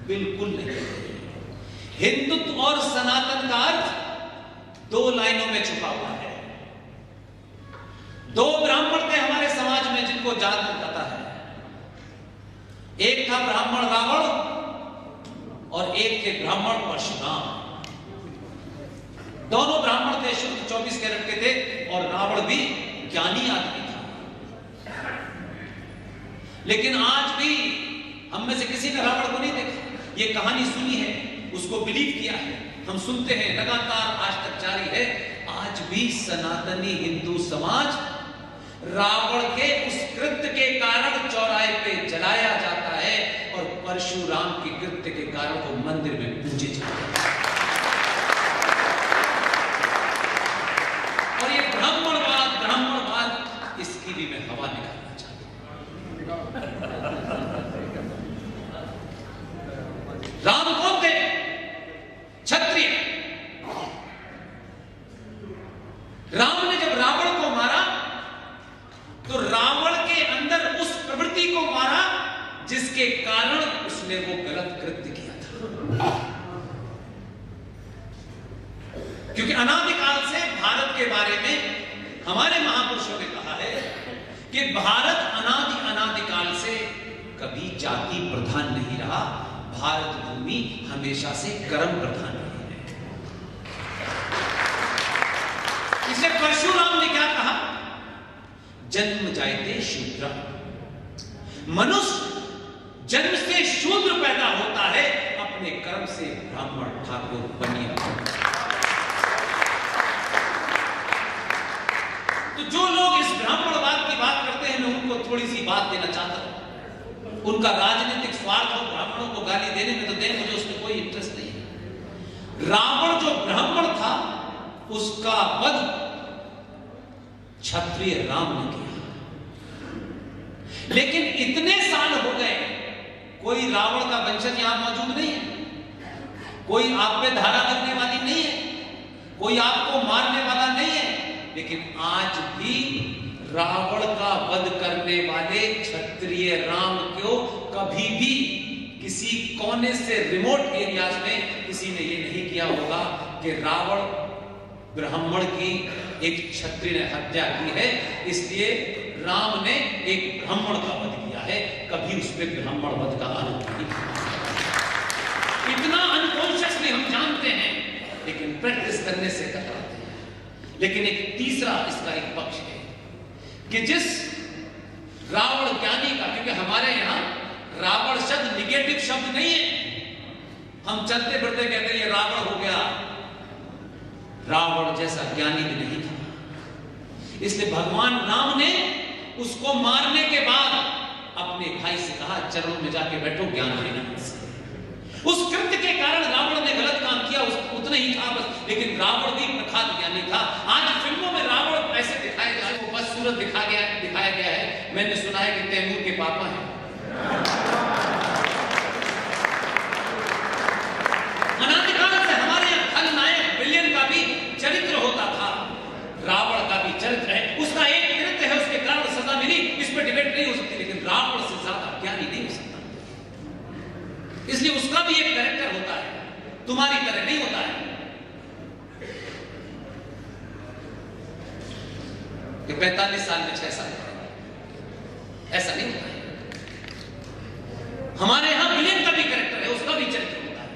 बिल्कुल नहीं। हिंदुत्व और सनातन का अर्थ 2 लाइनों में छुपा हुआ है। 2 ब्राह्मण थे हमारे समाज में जिनको जानकर पता है, एक था ब्राह्मण रावण और एक थे ब्राह्मण परशुराम। दोनों ब्राह्मण थे, शुद्ध 24 कैरेट के थे, और रावण भी ज्ञानी आदमी था। लेकिन आज भी हम में से किसी ने रावण को नहीं देखा, ये कहानी सुनी है, उसको बिलीव किया है, हम सुनते हैं, लगातार आज तक जारी है। आज भी सनातनी हिंदू समाज रावण के उस कृत्य के कारण चौराहे पे जलाया जाता है और परशुराम के कृत्य के कारण वो मंदिर में पूजे जाते हैं। और ये ब्राह्मणवाद, इसकी भी मैं हवा निकालना चाहता हूं। राम कौन थे? क्षत्रिय। राम ने जब रावण को मारा तो रावण के अंदर उस प्रवृत्ति को मारा जिसके कारण उसने वो गलत कृत्य किया था। क्योंकि अनादिकाल से भारत के बारे में हमारे महापुरुषों ने कहा है कि भारत अनादिकाल से कभी जाति प्रधान नहीं रहा, भारत भूमि हमेशा से कर्म प्रधान रही है। इसलिए परशुराम ने क्या कहा? जन्म जायते शूद्र, मनुष्य जन्म से शूद्र पैदा होता है, अपने कर्म से ब्राह्मण ठाकुर बनिया। तो जो लोग इस ब्राह्मणवाद की बात करते हैं, मैं उनको थोड़ी सी बात देना चाहता हूं। उनका राजनीतिक स्वार्थ हो ब्राह्मणों को गाली देने में तो दे, मुझे उसमें कोई इंटरेस्ट नहीं है। रावण जो ब्राह्मण था उसका वध क्षत्रिय राम ने किया, लेकिन इतने साल हो गए कोई रावण का वंशज यहां मौजूद नहीं है, कोई आप पे धारा करने वाली नहीं है, कोई आपको मारने वाला नहीं है, लेकिन आज भी रावण का वध करने वाले क्षत्रिय राम को कभी भी किसी कोने से रिमोट एरियाज में किसी ने ये नहीं किया होगा कि रावण ब्राह्मण की एक क्षत्रिय ने हत्या की है, इसलिए राम ने एक ब्राह्मण का वध किया है, कभी उस पर ब्राह्मण वध का आरोप नहीं किया। इतना अनकॉन्शियसली हम जानते हैं, लेकिन प्रैक्टिस करने से कतराते हैं। लेकिन एक तीसरा इसका एक पक्ष है कि जिस रावण ज्ञानी का, क्योंकि हमारे यहां रावण शब्द निगेटिव शब्द नहीं है, हम चलते बढ़ते कहते हैं ये रावण हो गया, रावण जैसा ज्ञानी भी नहीं था। इसलिए भगवान राम ने उसको मारने के बाद अपने भाई से कहा चरणों में जाके बैठो, ज्ञान लेना मुझसे। उस कृत्य के कारण रावण ने गलत काम किया, उतना ही था बस, लेकिन रावण भी प्रखात ज्ञानी था। आज फिल्मों में रावण ऐसे दिखाए जाए, वो बस सूरत दिखाया गया है। मैंने सुना है कि तैमूर के पापा हैं। अनादिकाल से हमारे यहाँ खलनायक विलेन का भी चरित्र होता था, रावण का भी चरित्र है। उसका एक कृत्य है, उसके कारण सजा मिली, इस पर डिबेट नहीं हो सकती, लेकिन रावण से ज्यादा ज्ञानी नहीं हो सकता। इसलिए उसका भी एक कैरेक्टर होता है, तुम्हारी तरह नहीं होता है कि 45 साल में 6 साल, ऐसा नहीं होता है। हमारे यहां विलेन का भी कैरेक्टर है, उसका भी चरित्र होता है,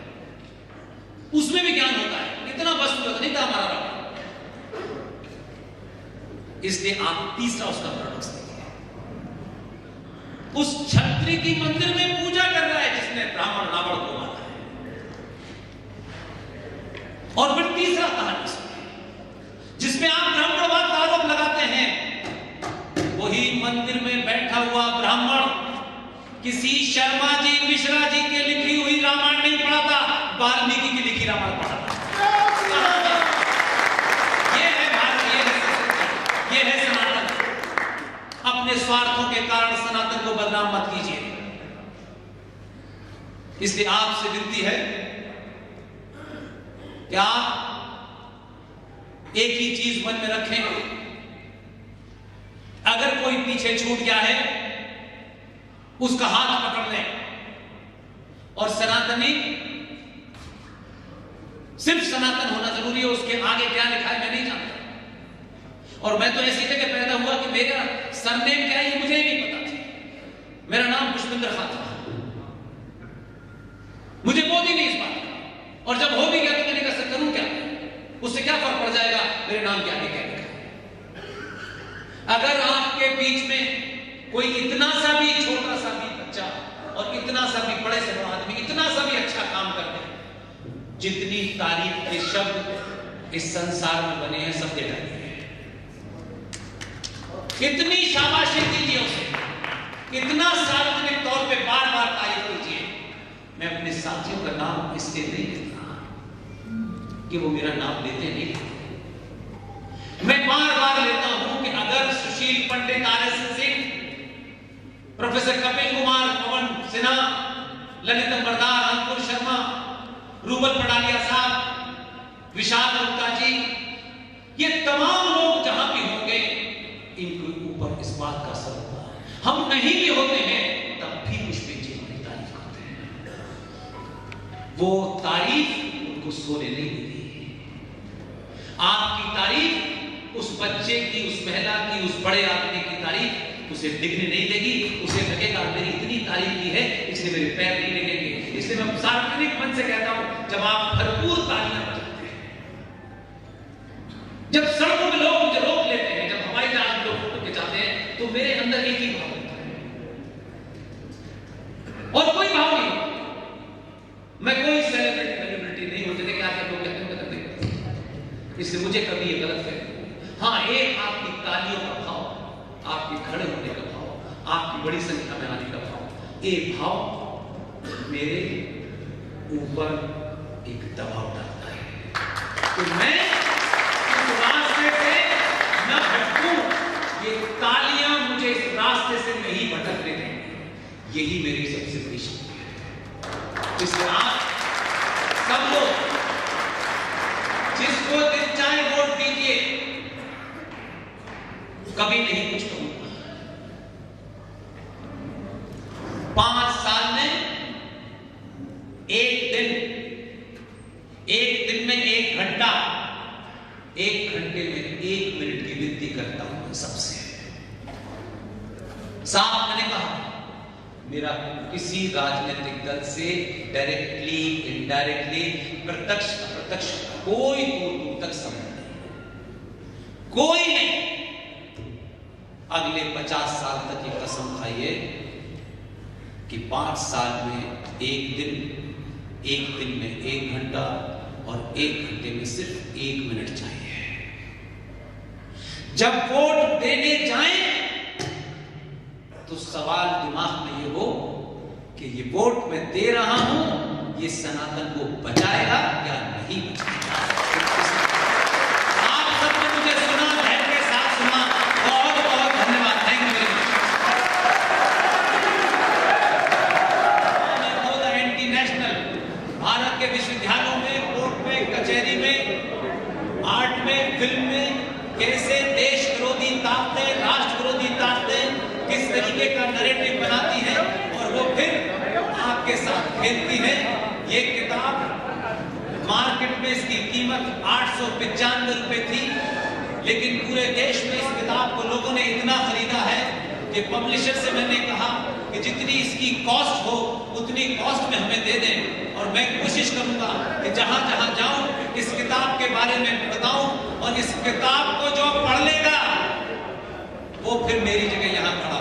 उसमें भी ज्ञान होता है। इतना बदसूरत नहीं था हमारा रावण। इसलिए आप तीसरा उसका पैराडॉक्स देखिए, उस क्षत्रिय की मंदिर में पूजा कर रहा है जिसने ब्राह्मण रावण को मारा है। और फिर तीसरा कहानी जिसमें आप ब्राह्मणवाद का आरोप लगाते हैं, वही मंदिर में बैठा हुआ ब्राह्मण किसी शर्मा जी मिश्रा जी के लिखी हुई रामायण नहीं पढ़ा था, वाल्मीकि की लिखी रामायण पढ़ा था। ये है भारत, ये है सनातन। अपने स्वार्थों के कारण सनातन को बदनाम मत कीजिए। इसलिए आपसे विनती है कि आप एक ही चीज मन में रखें, अगर कोई पीछे छूट गया है उसका हाथ पकड़ लें। और सनातनी सिर्फ सनातन होना जरूरी है, उसके आगे क्या लिखा है मैं नहीं जानता। और मैं तो ऐसी जगह पैदा हुआ कि मेरा सरनेम क्या है ये मुझे ही नहीं पता था। मेरा नाम पुष्पिंदर खान था, मुझे बोध ही नहीं इस बात का। और जब हो भी गया तो मैंने कहा करूं क्या, उससे क्या फर्क पड़ जाएगा, मेरे नाम क्या लिखा है। अगर आपके बीच में कोई इतना सा भी छोटा सा भी बच्चा और इतना सा भी बड़े से बड़ा आदमी इतना सा भी अच्छा काम कर दे, जितनी तारीफ के शब्द इस संसार में बने हैं सब दे डालिए। इतनी शाबाशी दीजिए उसे, इतना सार्वजनिक तौर पे बार बार तारीफ कीजिए। मैं अपने साथियों का नाम इसलिए नहीं लेता कि वो मेरा नाम लेते नहीं लेते। मैं बार बार लेता हूं कि अगर सुशील पंडित, RS सिंह, प्रोफेसर कपिल कुमार, पवन सिन्हा, ललित अंबरदार, अंकुर शर्मा, रूबल पडालिया साहब, विशाल गुप्ता जी, ये तमाम लोग जहां भी होंगे इनके ऊपर इस बात का असर होगा। हम नहीं भी होते हैं तब भी पुष्पिन जी हमारी तारीफ करते हैं। वो तारीफ उनको सोने नहीं देती। आपकी तारीफ उस बच्चे की, उस महिला की, उस बड़े आदमी की तारीफ उसे दिखने नहीं देगी। उसे लगेगा मेरी इतनी तारीफ की है इसलिए मेरे पैर नहीं लगेंगे। इसलिए मैं सार्वजनिक मन से कहता हूं, जब आप भरपूर तालियां बजाते हैं, जब सड़कों में लोग मुझे रोक लेते हैं, जब हवाई जहाज में लोग फोटो खिंचाते हैं, तो मेरे अंदर एक ही भाव होता है और कोई भाव नहीं। मैं कोई सेलिब्रिटी नहीं हूं जिन्हें क्या लोग कहते हैं गलत, इसलिए मुझे कभी ये गलत फहमी। हाँ, एक आपकी तालियों का भाव, आपके खड़े होने का भाव, आपकी बड़ी संख्या में आने का भाव, एक भाव मेरे ऊपर एक दबाव डालता है तो मैं इस रास्ते से न भटकूं। ये तालियां मुझे इस रास्ते से नहीं भटकने देंगे। यही मेरी सबसे बड़ी शक्ति है। इसलिए आप सब लोग जिसको दिल चाहे वोट दीजिए, कभी नहीं कुछ कहूंगा। 5 साल में एक दिन में 1 घंटा, 1 किसी राजनीतिक दल से डायरेक्टली, इनडायरेक्टली, प्रत्यक्ष अप्रत्यक्ष कोई दूर दूर तक संबंध नहीं, कोई नहीं। अगले 50 साल तक ये कसम खाइए कि 5 साल में एक दिन में 1 घंटा और 1 घंटे में सिर्फ 1 मिनट चाहिए। जब वोट देने जाएं तो सवाल दिमाग में ये हो कि ये वोट मैं दे रहा हूं, ये सनातन को बचाएगा या नहीं बचाएगा। आप सबने मुझे सुना, धैर्य के साथ सुना, बहुत बहुत धन्यवाद। Thank you very much. Anti national Bharat के विश्वविद्यालयों में, कोर्ट में, कचहरी में, आर्ट में, फिल्म में कैसे देश विरोधी ताकतें, राष्ट्र विरोधी ताकतें किस तरीके का नैरेटिव बनाती हैं और वो फिर आपके साथ खेलती हैं। ये किताब मार्केट में इसकी कीमत 895 रुपए थी, लेकिन पूरे देश में इस किताब को लोगों ने इतना खरीदा है कि पब्लिशर से मैंने कहा कि जितनी इसकी कॉस्ट हो उतनी कॉस्ट में हमें दे दें, और मैं कोशिश करूंगा कि जहां जहां जाऊं इस किताब के बारे में बताऊं, और इस किताब को जो पढ़ लेगा वो फिर मेरी जगह यहां खड़ा